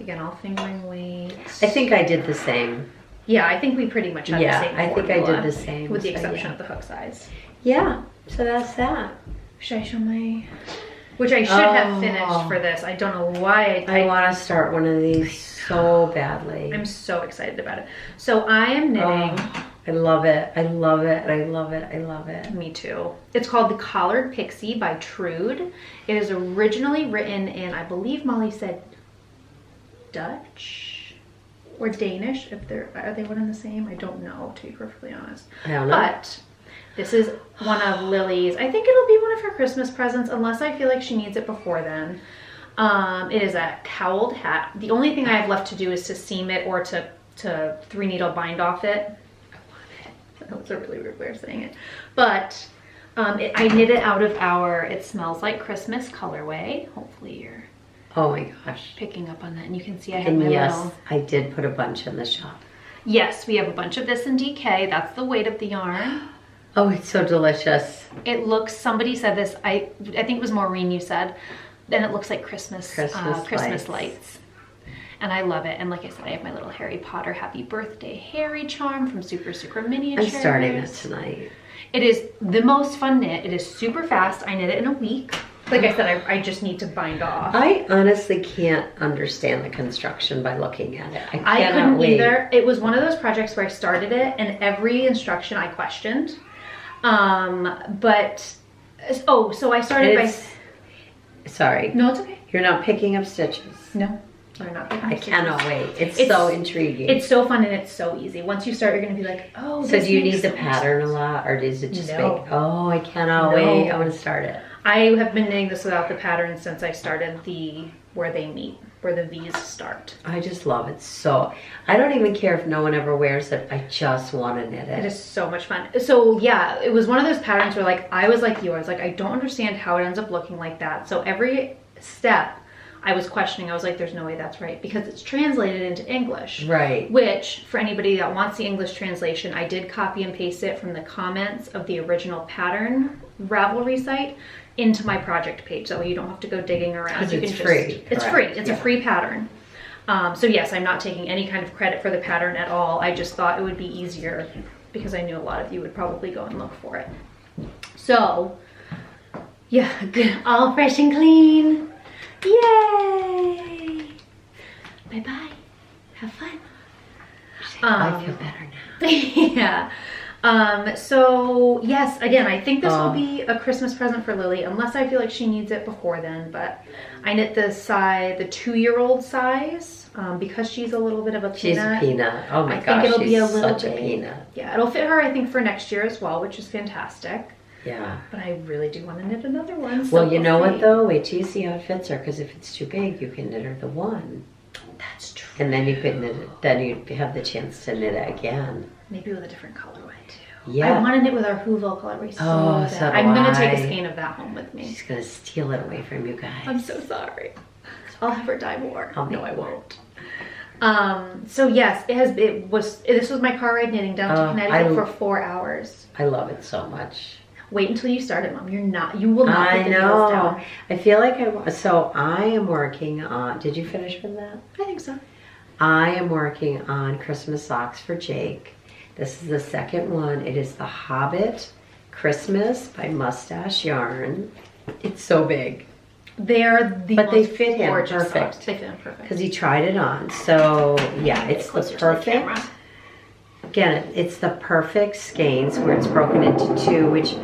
Again, all fingering weights. I think I did the same. Yeah, I think we pretty much had the same I think I formula, did the same. with the so, exception yeah. of the hook size. Yeah, so that's that. Should I show my... Which I should have finished for this. I don't know why. I want to start one of these so badly. I'm so excited about it. So I am knitting... Oh, I love it. I love it. I love it. I love it. Me too. It's called the Collard Pixie by Trude. It is originally written in, I believe Molly said, Dutch or Danish. If are they one and the same? I don't know, to be perfectly honest. I don't know. But this is one of Lily's. I think it'll be one of her Christmas presents, unless I feel like she needs it before then. It is a cowled hat. The only thing I have left to do is to seam it or to 3-needle bind off it. That's a really weird way of saying it. But I knit it out of our It Smells Like Christmas colorway. Hopefully you're my gosh. picking up on that. And you can see I have And my yes, little... I did put a bunch in the shop. Yes, we have a bunch of this in DK. That's the weight of the yarn. Oh, it's so delicious. It looks, somebody said this, I think it was Maureen you said, then it looks like Christmas lights. And I love it. And like I said, I have my little Harry Potter Happy Birthday Harry charm from Super Secret Miniatures. I'm starting it tonight. It is the most fun knit. It is super fast. I knit it in a week. Like I said, I just need to bind off. I honestly can't understand the construction by looking at it. I couldn't either. It was one of those projects where I started it and every instruction I questioned. So I started by... Sorry. No, it's okay. You're not picking up stitches. No, you're not. I cannot wait. It's so intriguing. It's so fun and it's so easy. Once you start, you're going to be like, oh, so do you need the pattern a lot or is it just big? Oh, I cannot wait. I want to start it. I have been knitting this without the pattern since I started where they meet, where the V's start. I just love it so. I don't even care if no one ever wears it. I just want to knit it. It is so much fun. So yeah, it was one of those patterns where like, I was like you, I was like, I don't understand how it ends up looking like that. So every step I was questioning, I was like, there's no way that's right because it's translated into English. Right. Which, for anybody that wants the English translation, I did copy and paste it from the comments of the original pattern Ravelry site into my project page. That way you don't have to go digging around. Because it's free. It's free. It's a free pattern. So yes, I'm not taking any kind of credit for the pattern at all. I just thought it would be easier because I knew a lot of you would probably go and look for it. So, yeah, good. All fresh and clean. Yay! Bye-bye. Have fun. I feel better now. Yeah. So yes, again, I think this will be a Christmas present for Lily, unless I feel like she needs it before then, but I knit the 2-year-old size, because she's a little bit of a peanut. She's a peanut. Oh my gosh, I think it'll be a little such bit, a peanut. Yeah, it'll fit her, I think, for next year as well, which is fantastic. Yeah. But I really do want to knit another one. So well, you know what though? Wait till you see how it fits her, because if it's too big, you can knit her the one. That's true. And then you could knit it, then you'd have the chance to knit it again. Maybe with a different colorway too. Yeah. I want to knit with our Whoville colorway so bad. So I'm going to take a skein of that home with me. She's going to steal it away from you guys. I'm so sorry. I'll have her die more. No, I won't. So yes, this was my car ride knitting down to Connecticut for 4 hours. I love it so much. Wait until you start it, Mom. You will not put the needles down. I feel like I am working on, did you finish with that? I think so. I am working on Christmas socks for Jake. This is the second one. It is the Hobbit Christmas by Mustache Yarn. It's so big. They're the But they fit him gorgeous perfect. socks. They fit him perfect. Because he tried it on. So yeah, it's the perfect. Again, it's the perfect skeins where it's broken into 2, which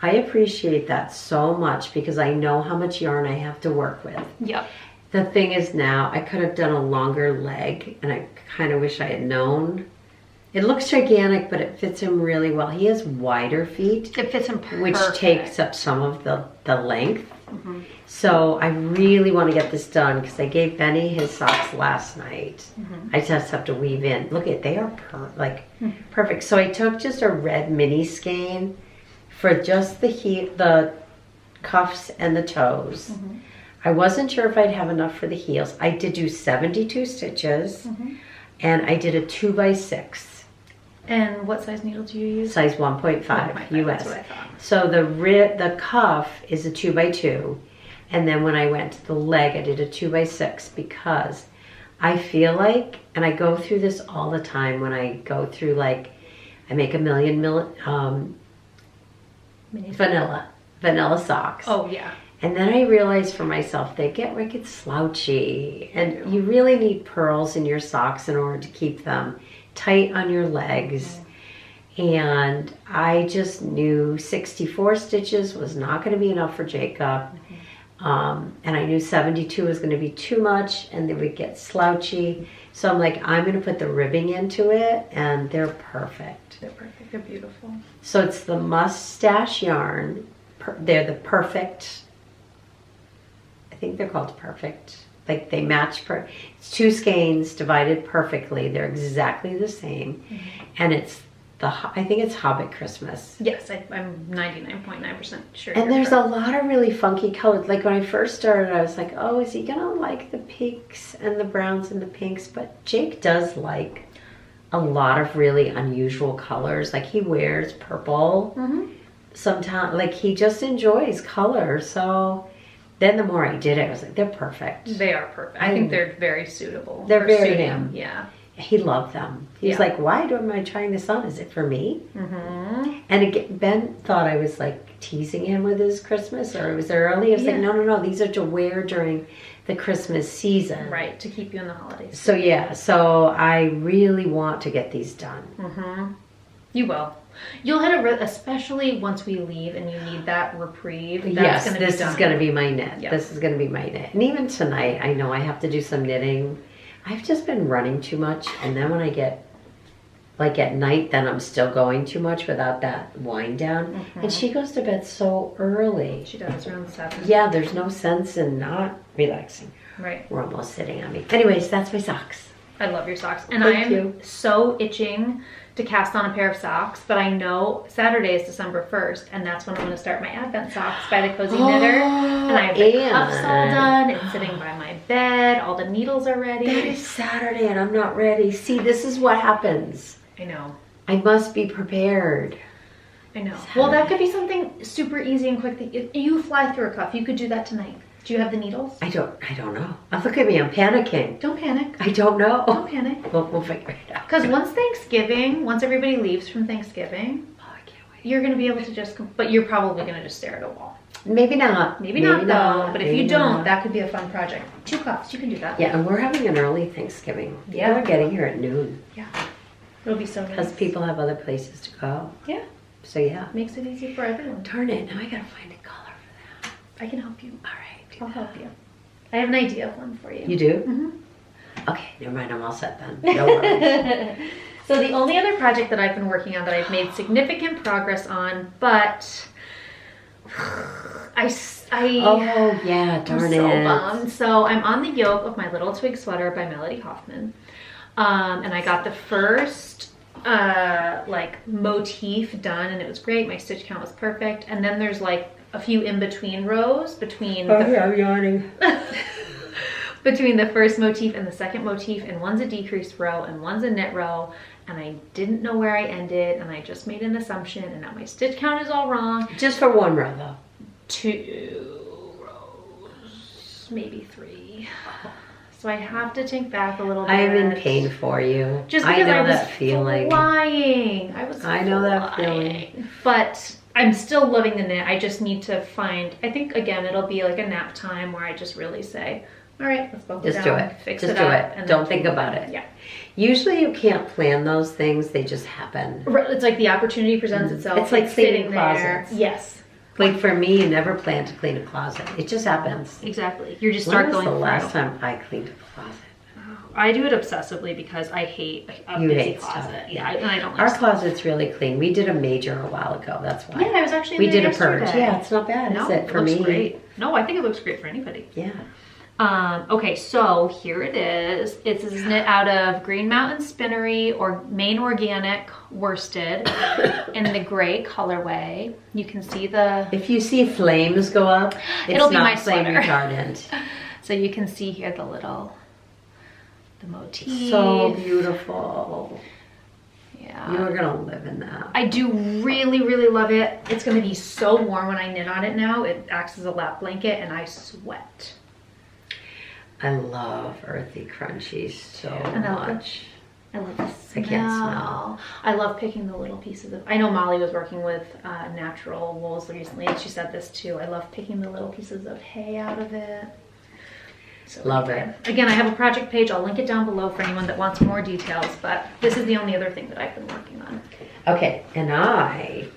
I appreciate that so much because I know how much yarn I have to work with. Yep. The thing is now, I could have done a longer leg, and I kind of wish I had known It looks gigantic, but it fits him really well. He has wider feet. It fits him perfect. Which takes up some of the length. So I really want to get this done because I gave Benny his socks last night. I just have to weave in. Look at, they are perfect. So I took just a red mini skein for just the cuffs and the toes. I wasn't sure if I'd have enough for the heels. I did do 72 stitches, and I did a 2x6. And what size needle do you use? Size 1.5 US. That's what I thought. So the cuff is a 2x2, and then when I went to the leg, I did a 2x6 because I feel like, and I go through this all the time when I go through, like, I make a million vanilla socks. Oh yeah. And then I realized for myself, they get wicked slouchy, and you really need pearls in your socks in order to keep them tight on your legs. And I just knew 64 stitches was not going to be enough for Jacob. And I knew 72 was going to be too much and they would get slouchy. So I'm like, I'm going to put the ribbing into it, and they're perfect. They're perfect. They're beautiful. So it's the Mustache yarn. They're the perfect. I think they're called perfect. Like they match it's 2 skeins divided perfectly. They're exactly the same. And it's I think it's Hobbit Christmas. Yes, I'm 99.9% sure. And there's a lot of really funky colors. Like when I first started, I was like, oh, is he gonna like the pinks and the browns and the pinks? But Jake does like a lot of really unusual colors. Like he wears purple sometimes. Like he just enjoys color. So then the more I did it, I was like, they're perfect. They are perfect. I think they're very suitable. They're very him. Yeah. He loved them. He's like, why am I trying this on? Is it for me? And again, Ben thought I was like teasing him with his Christmas, or it was early. I was like, no, these are to wear during the Christmas season. Right, to keep you in the holidays. So yeah, so I really want to get these done. You will. You'll hit especially once we leave and you need that reprieve. That's this is going to be my knit. Yep. This is going to be my knit. And even tonight, I know I have to do some knitting. I've just been running too much, and then when I get, like at night, then I'm still going too much without that wind down. And she goes to bed so early. She does, around 7. Yeah, there's no sense in not relaxing. Right. We're almost sitting on me. Anyways, that's my socks. I love your socks. And I am so itching to cast on a pair of socks, but I know Saturday is December 1st, and that's when I'm going to start my Advent socks by the Cozy Knitter. And I have the cuffs all done. It's sitting by my bed. All the needles are ready. That is Saturday, and I'm not ready. See, this is what happens. I know. I must be prepared. I know. Saturday. Well, that could be something super easy and quick. You fly through a cuff. You could do that tonight. Do you have the needles? I don't know. Look at me, I'm panicking. Don't panic. I don't know. Don't panic. We'll figure it out. Because once everybody leaves from Thanksgiving, I can't wait. You're going to be able to but you're probably going to just stare at a wall. Maybe not. Maybe not though. But if you don't, that could be a fun project. 2 cups, you can do that. Yeah, and we're having an early Thanksgiving. Yeah. We're getting here at noon. Yeah. It'll be so nice. Because people have other places to go. Yeah. So yeah. Makes it easy for everyone. Darn it, now I gotta find a color for that. I can help you. All right. I'll help you. I have an idea of one for you. You do? Okay, never mind, I'm all set then. No worries. So the only other project that I've been working on that I've made significant progress on, but oh yeah, darn it. I'm so bummed. So I'm on the yoke of my little twig sweater by Melody Hoffman. And I got the first like motif done, and it was great. My stitch count was perfect. And then there's like a few in between rows between I'm yawning. between the first motif and the second motif, and one's a decreased row and one's a knit row, and I didn't know where I ended, and I just made an assumption, and now my stitch count is all wrong. Just for 1 row though? 2 rows, maybe 3. So I have to take back a little bit. I am in pain for you. Just because I know I was that feeling. Flying. I know that feeling. But I'm still loving the knit. I just need to find, I think again, it'll be like a nap time where I just really say, all right, let's buckle down. Just do it. Fix just it do up. it. Don't think about it. Yeah. Usually you can't plan those things. They just happen. It's like the opportunity presents itself. It's like cleaning closets. Yes. Like for me, you never plan to clean a closet. It just happens. Exactly. You just start going through. When was the last time I cleaned a closet? I do it obsessively because I hate a busy closet. Stuff. Yeah, I don't like Our stuff. closet's really clean. We did a major a while ago. That's why. Yeah, I was actually we there did a purge. yesterday. Yeah, it's not bad, No, is it? For looks me, great. No, I think it looks great for anybody. Yeah. Okay, so here it is. It's knit out of Green Mountain Spinnery or Maine Organic worsted in the gray colorway. You can see the... If you see flames go up, It'll it's be my not flame sweater. retardant. So you can see here the motif. So beautiful. Yeah. You're gonna live in that. I do really, really love it. It's gonna be so warm when I knit on it now. It acts as a lap blanket and I sweat. I love earthy crunchies so much. I love the smell. I can't smell. I love picking the little pieces of... I know Molly was working with natural wools recently and she said this too. I love picking the little pieces of hay out of it. So love it. Again, I have a project page. I'll link it down below for anyone that wants more details, but this is the only other thing that I've been working on. Okay, and I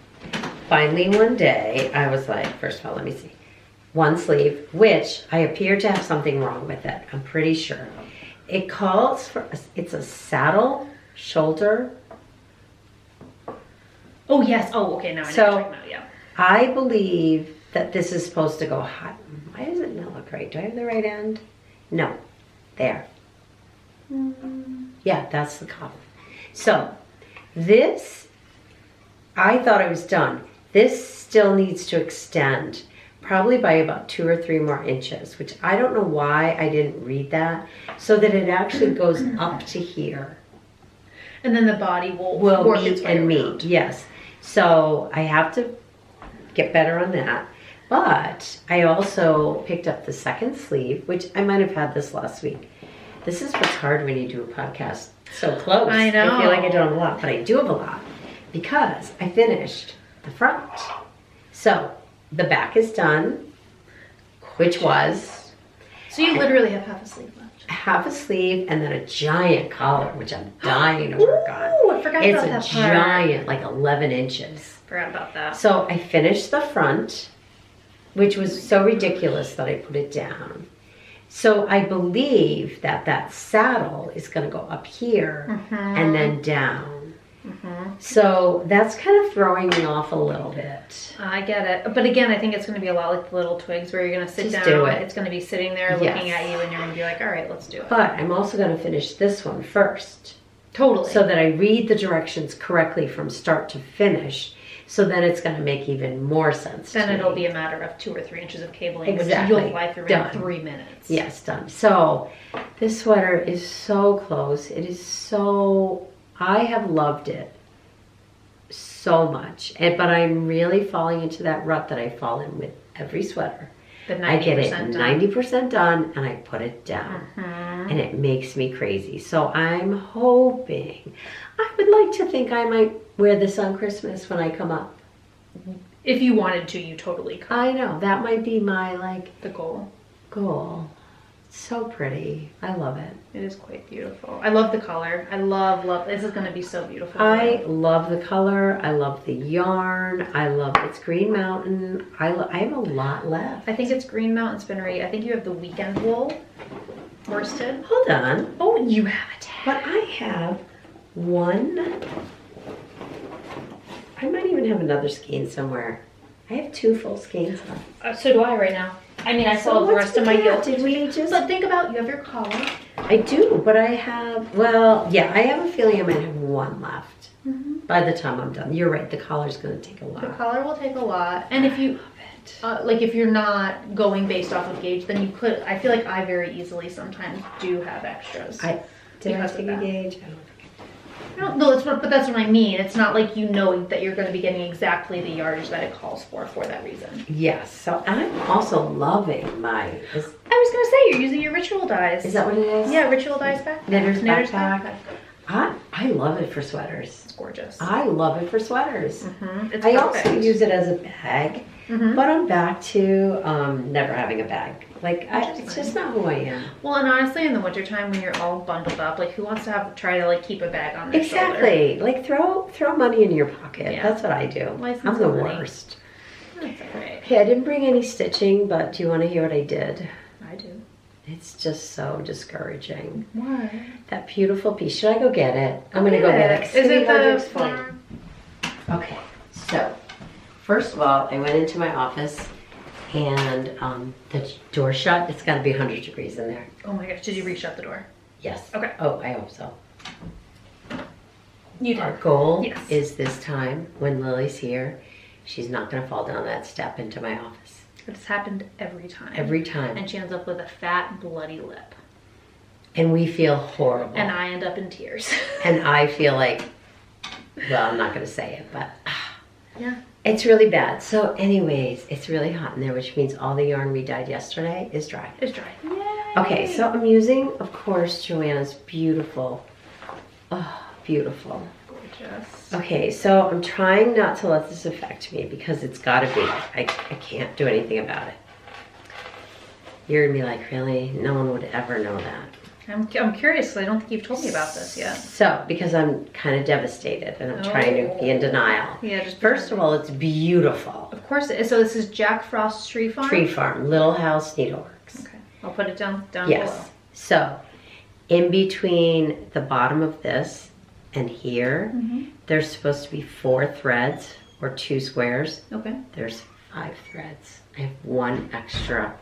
finally one day, I was like, first of all, let me see. One sleeve, which I appear to have something wrong with it. I'm pretty sure. It calls for, it's a saddle shoulder. Oh, yes. Oh, okay. Now I know what you're talking about. Yeah. I believe that this is supposed to go high. Why does it not look right? Do I have the right end? No. There. Yeah, that's the cuff. So, this, I thought I was done. This still needs to extend. Probably by about 2 or 3 more inches, which I don't know why I didn't read that, so that it actually goes up to here. And then the body will work meet its way and around. meet, yes. So I have to get better on that. But I also picked up the second sleeve, which I might have had this last week. This is what's hard when you do a podcast so close. I know. I feel like I don't have a lot, but I do have a lot because I finished the front. So the back is done, which was... So you literally have half a sleeve left. Half a sleeve and then a giant collar, which I'm dying to work on. Ooh, I forgot about that It's a part. giant, like 11 inches. Forgot about that. So I finished the front, which was so ridiculous that I put it down. So I believe that that saddle is going to go up here and then down. So that's kind of throwing me off a little bit. I get it. But again, I think it's going to be a lot like the little twigs where you're going to sit Just down. do it. It's going to be sitting there looking at you and you're going to be like, all right, let's do it. But I'm also going to finish this one first. Totally. So that I read the directions correctly from start to finish. So then it's going to make even more sense. Then to it'll me. be a matter of 2 or 3 inches of cabling, Exactly. which you'll fly through Done. in 3 minutes. Yes, done. So this sweater is so close. It is so, I have loved it so much. But I'm really falling into that rut that I fall in with every sweater. The 90% I get it done. 90% done and I put it down. And it makes me crazy. So I'm hoping, I would like to think I might wear this on Christmas when I come up. If you wanted to, you totally could. I know, that might be my The goal. goal. It's so pretty. I love it. It is quite beautiful. I love the color. I love, this is going to be so beautiful. I love the color. I love the yarn. I love it's Green Mountain. I have a lot left. I think it's Green Mountain Spinnery. I think you have the weekend wool worsted. Hold on. Oh, you have a tag. But I have one. I might even have another skein somewhere. I have 2 full skeins left. So do I right now. I mean, I still have the what's rest of my gap? yoke. Did we just... But think about, you have your collar. I do, but I have, well, yeah, I have a feeling I might have 1 left by the time I'm done. You're right, the collar's going to take a The while. collar will take a lot. And if you, like if you're not going based off of gauge, then you could, I feel like I very easily sometimes do have extras. Did I Because of take a that. gauge? No, but that's what I mean. It's not like you know that you're going to be getting exactly the yardage that it calls for that reason. Yes, so I'm also loving my, I was going to say, you're using your ritual dyes. is that what it is? Yeah, ritual dyes backpack. Knitter's Knitter's backpack. I love it for sweaters. It's gorgeous. I love it for sweaters. It's I perfect. also use it as a bag, but I'm back to never having a bag. Like, it's just not who I am. Well, and honestly, in the wintertime when you're all bundled up, like who wants to try to like keep a bag on their shoulder? Exactly. Like, throw money in your pocket. Yeah. That's what I do. License I'm the money. worst. That's alright. Okay, I didn't bring any stitching, but do you want to hear what I did? I do. It's just so discouraging. What? That beautiful piece. Should I go get it? I'm gonna go get it. Is it the explain? Okay, so first of all, I went into my office and the door shut. It's got to be 100 degrees in there. Oh my gosh! Did you re-shut the door? Yes. Okay. Oh, I hope so. You did. Our goal Yes. is this time when Lily's here, she's not gonna fall down that step into my office. It's happened every time. Every time. And she ends up with a fat, bloody lip. And we feel horrible. And I end up in tears. And I feel like, well, I'm not gonna say it, but yeah. it's really bad. So anyways, it's really hot in there, which means all the yarn we dyed yesterday is dry. It's dry. Yay! Okay, so I'm using, of course, Joanna's beautiful, oh, beautiful. Gorgeous. Okay, so I'm trying not to let this affect me because it's gotta be. I can't do anything about it. You're gonna be like, really? No one would ever know that. I'm curious because I don't think you've told me about this yet. So, because I'm kind of devastated and I'm trying to be in denial. Yeah, just First of all, it's beautiful. Of course it is. So this is Jack Frost's Tree Farm? Tree Farm, Little House Needleworks. Okay, I'll put it down Yes. below. So, in between the bottom of this and here, there's supposed to be 4 threads or 2 squares. Okay. There's 5 threads. I have 1 extra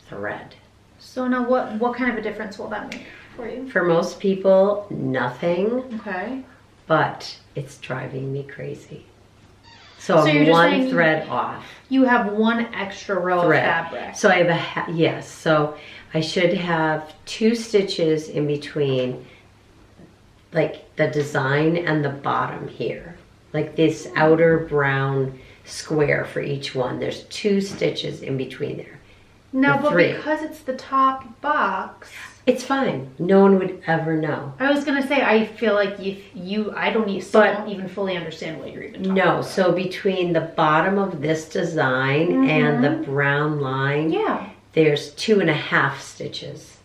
thread. So now what kind of a difference will that make for you? For most people, nothing, Okay. but it's driving me crazy. So you're I'm just 1 saying thread off. You have 1 extra row Thread. of fabric. So I have yes. So I should have 2 stitches in between, like the design and the bottom here, like this outer brown square for each one. There's 2 stitches in between there. No, but 3. because it's the top box. It's fine. No one would ever know. I was gonna say, I feel like I don't even fully understand what you're even talking about. No, so between the bottom of this design and the brown line, Yeah. there's 2.5 stitches.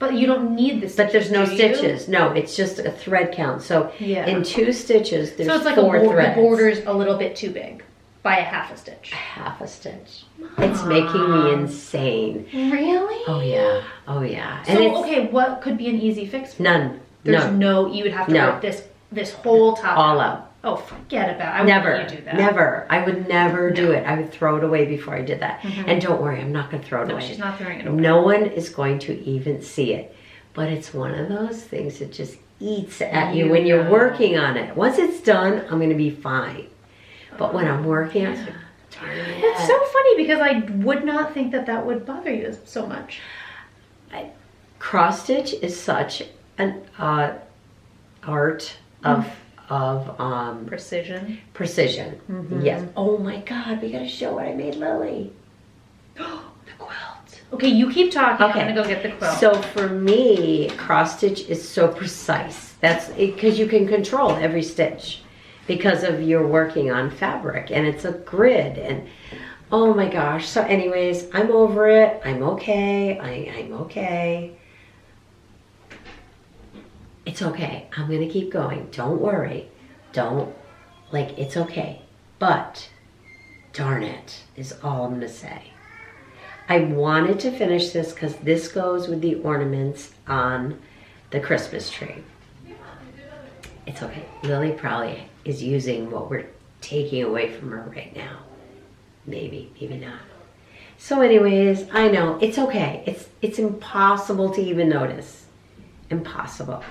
But you don't need the stitches, But there's no do you? stitches. No, it's just a thread count. So Yeah. in 2 stitches, there's So it's like 4 the threads. border's a little bit too big by a half a stitch. Half a stitch. It's making me insane. Really? Oh yeah. Oh yeah. So, And it's okay, what could be an easy fix? none. There's No. you would have to No. work this whole top. All out. Oh, forget about it. I Never. wouldn't let you do that. Never. I would never do it. I would throw it away before I did that. Mhm. And don't worry, I'm not going to throw it No, away. she's not throwing it away. No one is going to even see it. But it's one of those things that just eats at you when you're working on it. Once it's done, I'm going to be fine. But when I'm working on it, darn it. It's so funny because I would not think that would bother you so much. Cross stitch is such an art of Precision. precision. Mhm. Yes. Oh my God, we got to show what I made Lily. The quilt. Okay, you keep talking. Okay. I'm gonna go get the quilt. So for me, cross stitch is so precise. That's because you can control every stitch because of you're working on fabric and it's a grid and oh my gosh. So anyways, I'm over it. I'm okay. I'm okay. It's okay. I'm gonna keep going. Don't worry. It's okay. But darn it is all I'm gonna say. I wanted to finish this because this goes with the ornaments on the Christmas tree. It's okay. Lily probably is using what we're taking away from her right now. Maybe, maybe not. So anyways, I know, it's okay. It's impossible to even notice. Impossible.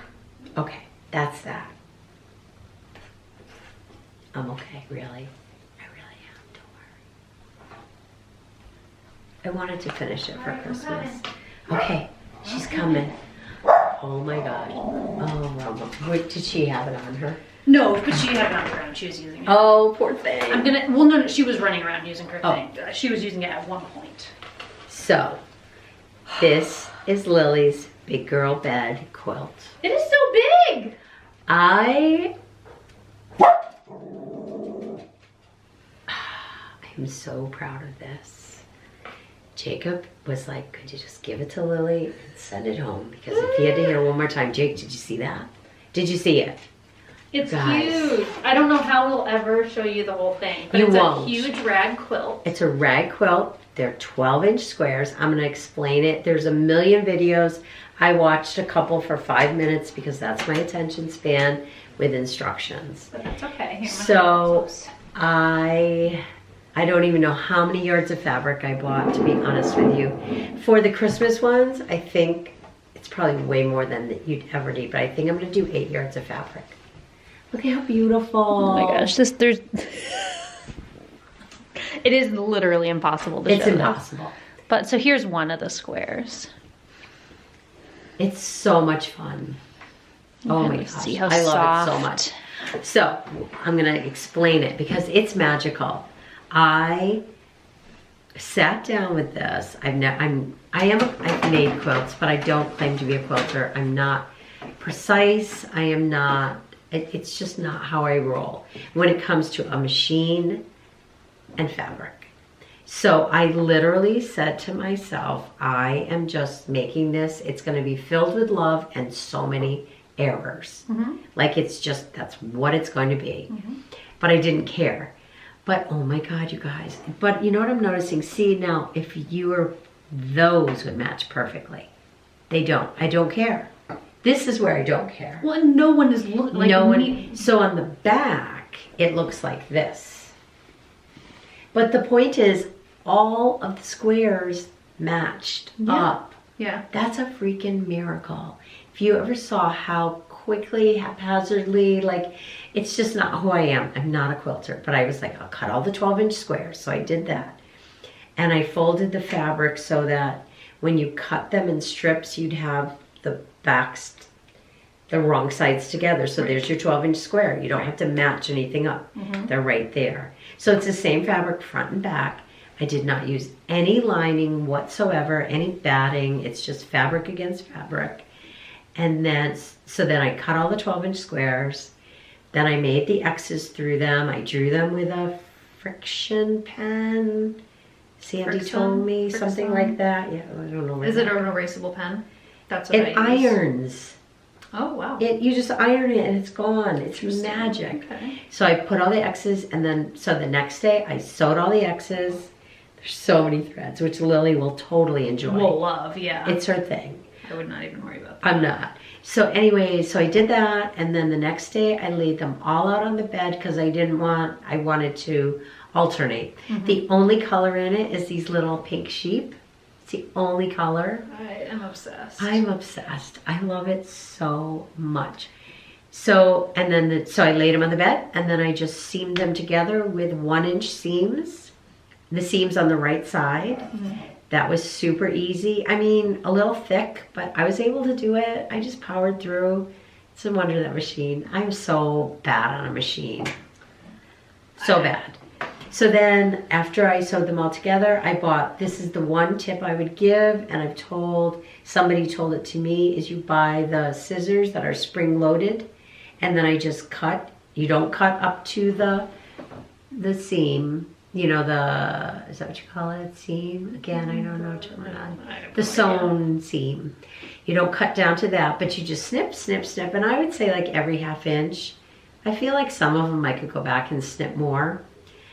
Okay, that's that. I'm okay, really. I really am, don't worry. I wanted to finish it for Christmas. Okay, she's coming. Oh my God. Oh, Mama. What, did she have it on her? No, because she had it on her own. She was using it. Oh, poor thing. No, she was running around using her Oh. thing. She was using it at one point. So, this is Lily's big girl bed quilt. It is so big! I am so proud of this. Jacob was like, could you just give it to Lily and send it home? Because if he had to hear it one more time, Jake, did you see that? Did you see it? It's Guys. huge. I don't know how we'll ever show you the whole thing, but You it's won't. a huge rag quilt. It's a rag quilt. They're 12-inch squares. I'm gonna explain it. There's a million videos. I watched a couple for 5 minutes because that's my attention span with instructions. But that's okay. Here, So I don't even know how many yards of fabric I bought, to be honest with you. For the Christmas ones, I think it's probably way more than that you'd ever need, but I think I'm gonna do 8 yards of fabric. Look at how beautiful. Oh my gosh, there's it is literally impossible to show. It's impossible. But so here's one of the squares. It's so much fun. Oh my gosh, See how I love soft. it so much. So I'm gonna explain it because it's magical. I sat down with this. I've made quilts, but I don't claim to be a quilter. I'm not precise. I am not. It's just not how I roll when it comes to a machine and fabric. So I literally said to myself, I am just making this. It's going to be filled with love and so many errors. Like it's just, that's what it's going to be. But I didn't care. But oh my God, you guys. But you know what I'm noticing? See now, if those would match perfectly. They don't. I don't care. This is where I don't care. Well, and no one is looking like No one. So on the back, it looks like this. But the point is, all of the squares matched up. Yeah. That's a freaking miracle. If you ever saw how quickly, haphazardly, like, it's just not who I am. I'm not a quilter. But I was like, I'll cut all the 12-inch squares. So I did that. And I folded the fabric so that when you cut them in strips, you'd have the backs, the wrong sides together. So there's your 12-inch square. You don't have to match anything up. They're right there. So it's the same fabric front and back. I did not use any lining whatsoever, any batting. It's just fabric against fabric. And then, so then I cut all the 12-inch squares. Then I made the X's through them. I drew them with a friction pen. Sandy told me something like that. Yeah, I don't know. Is it an erasable pen? That's what it I use. irons. Oh wow. You just iron it and it's gone. It's magic. Okay. So I put all the X's and then, so the next day I sewed all the X's. There's so many threads, which Lily will totally enjoy. Will love, yeah. It's her thing. I would not even worry about that. I'm not. So anyway, so I did that, and then the next day I laid them all out on the bed because I wanted to alternate. The only color in it is these little pink sheep. It's the only color. I am obsessed. I'm obsessed. I love it so much. So, and then, so I laid them on the bed, and then I just seamed them together with 1-inch seams. The seams on the right side. That was super easy. I mean, a little thick, but I was able to do it. I just powered through. It's no wonder that machine. I'm so bad on a machine. So bad. So then after I sewed them all together, I bought, this is the one tip I would give, and somebody told it to me, is you buy the scissors that are spring loaded, and then I just cut. You don't cut up to the seam. You know, is that what you call it? Seam? Again, I don't know. The sewn seam. You don't cut down to that, but you just snip, snip, snip. And I would say like every 1/2 inch. I feel like some of them I could go back and snip more.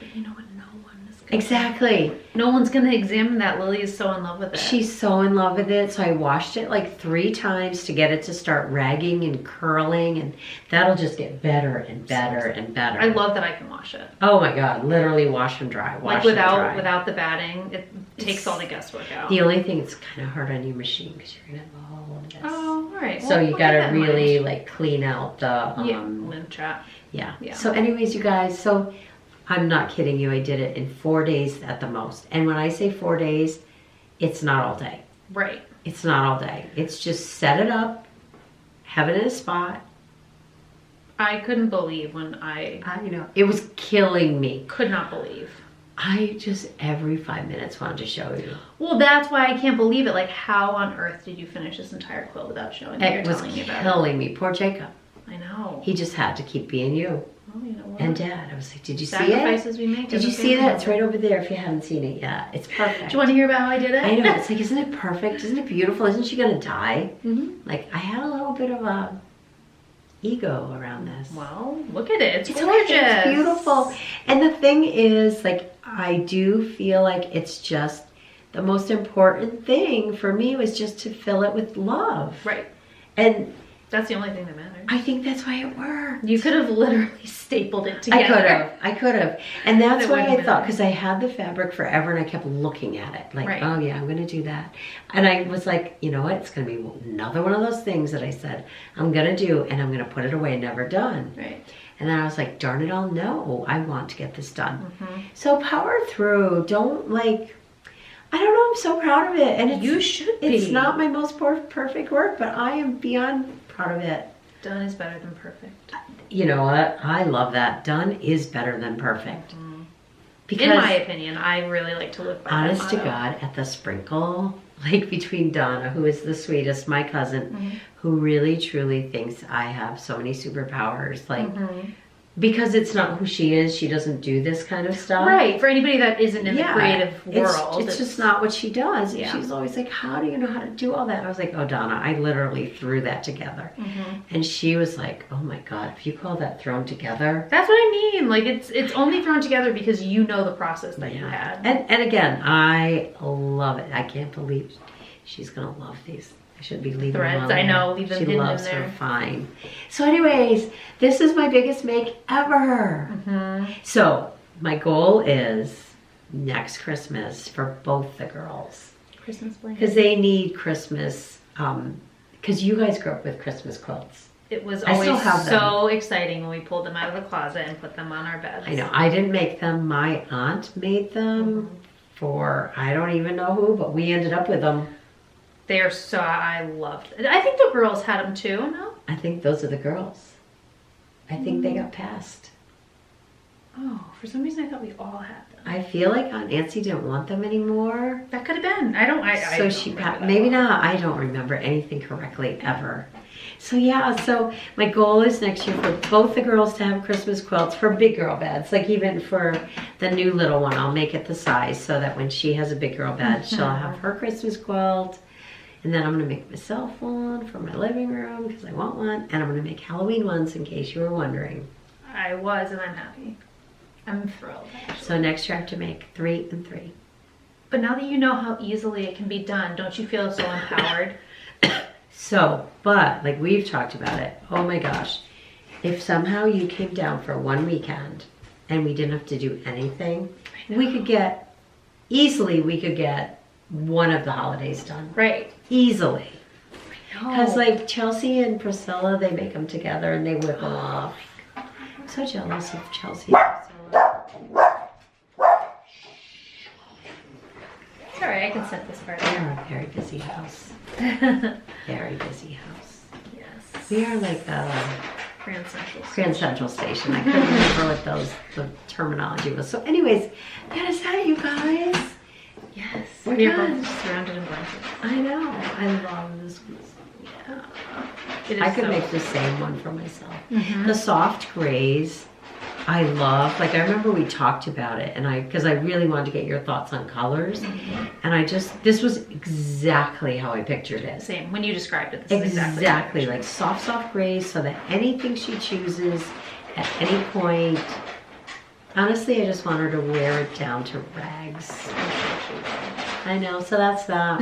But you know what? No one is gonna. Exactly. No one's going to examine that. Lily is so in love with it. She's so in love with it. So I washed it like 3 times to get it to start ragging and curling. And that'll just get better and better and better. I love that I can wash it. Oh my God. Literally wash and dry. Like without the batting, it takes all the guesswork out. The only thing it's kind of hard on your machine because you're going to have all of this. Oh, all right. So you got to really like clean out the... lint trap. Yeah. So anyways, you guys, so I'm not kidding you. I did it in 4 days at the most. And when I say 4 days, it's not all day. Right. It's not all day. It's just set it up, have it in a spot. I couldn't believe when I know. It was killing me. Could not believe. I just every 5 minutes wanted to show you. Well, that's why I can't believe it. Like, how on earth did you finish this entire quilt without showing me? It was killing me. Poor Jacob. I know. He just had to keep being you. Oh, you know what? And Dad. I was like, did you see it? Sacrifices we make. Did you see that? It's right over there if you haven't seen it yet. It's perfect. Do you want to hear about how I did it? I know. It's like, isn't it perfect? Isn't it beautiful? Isn't she going to die? Like, I had a little bit of a ego around this. Well, look at it. It's It's gorgeous. It's beautiful. And the thing is, like, I do feel like it's just the most important thing for me was just to fill it with love. Right. And that's the only thing that matters. I think that's why it worked. You could have literally stapled it together. I could have. And that's It why wouldn't I thought, matter. because I had the fabric forever and I kept looking at it. Like, Right. oh yeah, I'm going to do that. And I was like, you know what? It's going to be another one of those things that I said, I'm going to do, and I'm going to put it away, never done. Right. And then I was like, darn it all, no, I want to get this done. So power through. Don't like, I don't know, I'm so proud of it. And it's, You should be. It's not my most perfect work, but I am beyond proud of it. Done is better than perfect. You know what? I love that. Done is better than perfect. Because In my opinion, I really like to live by that honest to motto. God, at the sprinkle, like between Donna, who is the sweetest, my cousin, who really truly thinks I have so many superpowers, like, because it's not who she is, she doesn't do this kind of stuff. Right. For anybody that isn't in the creative world. It's just not what she does. Yeah. And she's always like, how do you know how to do all that? And I was like, oh, Donna, I literally threw that together. And she was like, oh my God, if you call that thrown together. That's what I mean. Like, it's only thrown together because you know the process that you had. And again, I love it. I can't believe she's going to love these. I should be leaving Threads, them on I there. know, leave them She hidden loves in there. her fine. So anyways, this is my biggest make ever. So my goal is next Christmas for both the girls. Christmas blanket. Because they need Christmas, because you guys grew up with Christmas quilts. It was I still always have them. so exciting when we pulled them out of the closet and put them on our beds. I know, I didn't make them. My aunt made them for, I don't even know who, but we ended up with them. They are so, I loved it. I think the girls had them too, no? I think those are the girls. I think they got passed. Oh, for some reason I thought we all had them. I feel like Aunt Nancy didn't want them anymore. That could have been. I don't So she remember that maybe at all. not. I don't remember anything correctly ever. So yeah, so my goal is next year for both the girls to have Christmas quilts for big girl beds. Like even for the new little one, I'll make it the size so that when she has a big girl bed, she'll have her Christmas quilt. And then I'm going to make myself one for my living room because I want one. And I'm going to make Halloween ones in case you were wondering. I was, and I'm happy. I'm thrilled, actually. So next year I have to make 3 and 3. But now that you know how easily it can be done, don't you feel so empowered? So, but like we've talked about it. Oh my gosh. If somehow you came down for one weekend and we didn't have to do anything, we could get one of the holidays done. Right. Easily. Because Oh. like Chelsea and Priscilla, they make them together and they whip them off. I'm so jealous of Chelsea and Priscilla. Sorry, I can set this part. We are a very busy house. Very busy house. Yes. We are like a Grand Central. Grand Central Station. I couldn't remember what the terminology was. So anyways, that is that, you guys. Yes. We're We are done. both surrounded in blankets. I know. I love this one. Yeah. It is I could so make the same one for myself. Mhm. The soft grays, I love. Like I remember we talked about it, and because I really wanted to get your thoughts on colors, and this was exactly how I pictured it. Same. When you described it, this is Exactly, like soft grays, so that anything she chooses at any point. Honestly, I just want her to wear it down to rags. I know, so that's that.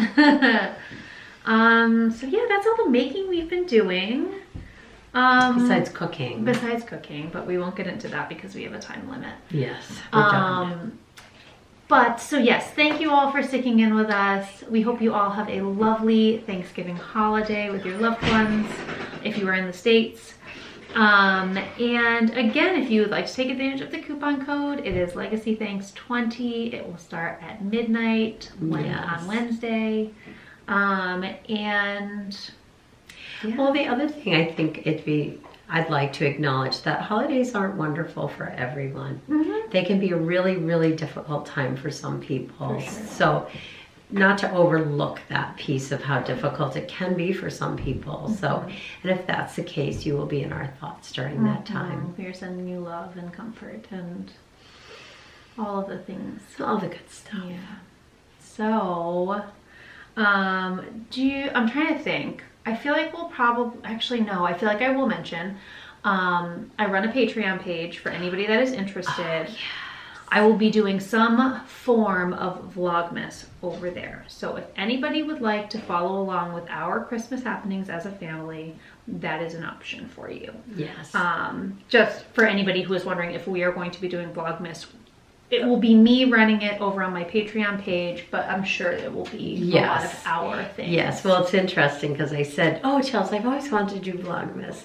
So yeah, that's all the making we've been doing. Besides cooking. Besides cooking, but we won't get into that because we have a time limit. Yes, we're done. But so yes, thank you all for sticking in with us. We hope you all have a lovely Thanksgiving holiday with your loved ones, if you are in the States. And again, if you would like to take advantage of the coupon code, it is LegacyThanks20. It will start at midnight on Wednesday. Yeah. Well, the other thing I think I'd like to acknowledge that holidays aren't wonderful for everyone. Mm-hmm. They can be a really, really difficult time for some people. For sure. So not to overlook that piece of how difficult it can be for some people. Mm-hmm. So, and if that's the case, you will be in our thoughts during that time. We are sending you love and comfort and all of the things. All the good stuff. Yeah. So, I'm trying to think. I feel like we'll probably, actually no, I feel like I will mention, I run a Patreon page for anybody that is interested. Oh, yes. I will be doing some form of Vlogmas over there. So if anybody would like to follow along with our Christmas happenings as a family, that is an option for you. Yes. Just for anybody who is wondering if we are going to be doing Vlogmas, it will be me running it over on my Patreon page, but I'm sure it will be a lot of our things. Yes, well, it's interesting because I said, oh, Chelsea, I've always wanted to do Vlogmas.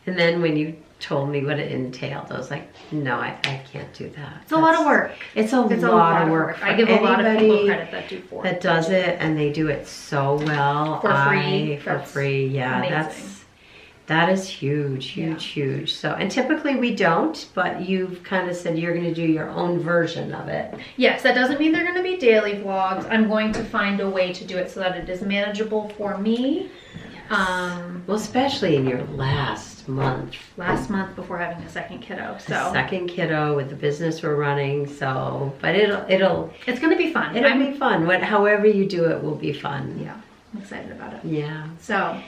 And then when you told me what it entailed, I was like, no, I can't do that. It's a lot of work. It's a lot of work. I give a lot of people credit that do for it. That does it, and they do it so well. For free. For free, yeah. Amazing. That is huge, huge. So, and typically we don't, but you've kind of said you're going to do your own version of it. Yes, that doesn't mean they're going to be daily vlogs. I'm going to find a way to do it so that it is manageable for me. Yes. Well, especially in your last month. Last month before having a second kiddo. So second kiddo with the business we're running. So, but it's going to be fun. It'll be fun. However you do it will be fun. Yeah, I'm excited about it. Yeah. So.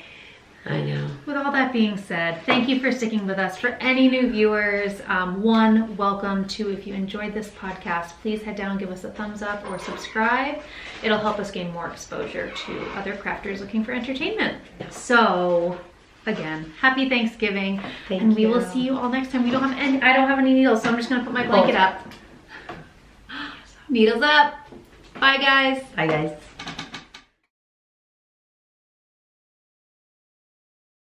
I know. With all that being said, thank you for sticking with us. For any new viewers, one, welcome. Two, if you enjoyed this podcast, please head down and give us a thumbs up or subscribe. It'll help us gain more exposure to other crafters looking for entertainment. So, again, happy Thanksgiving. And we will see you all next time. I don't have any needles, so I'm just going to put my blanket up. Needles up. Bye, guys. Bye, guys.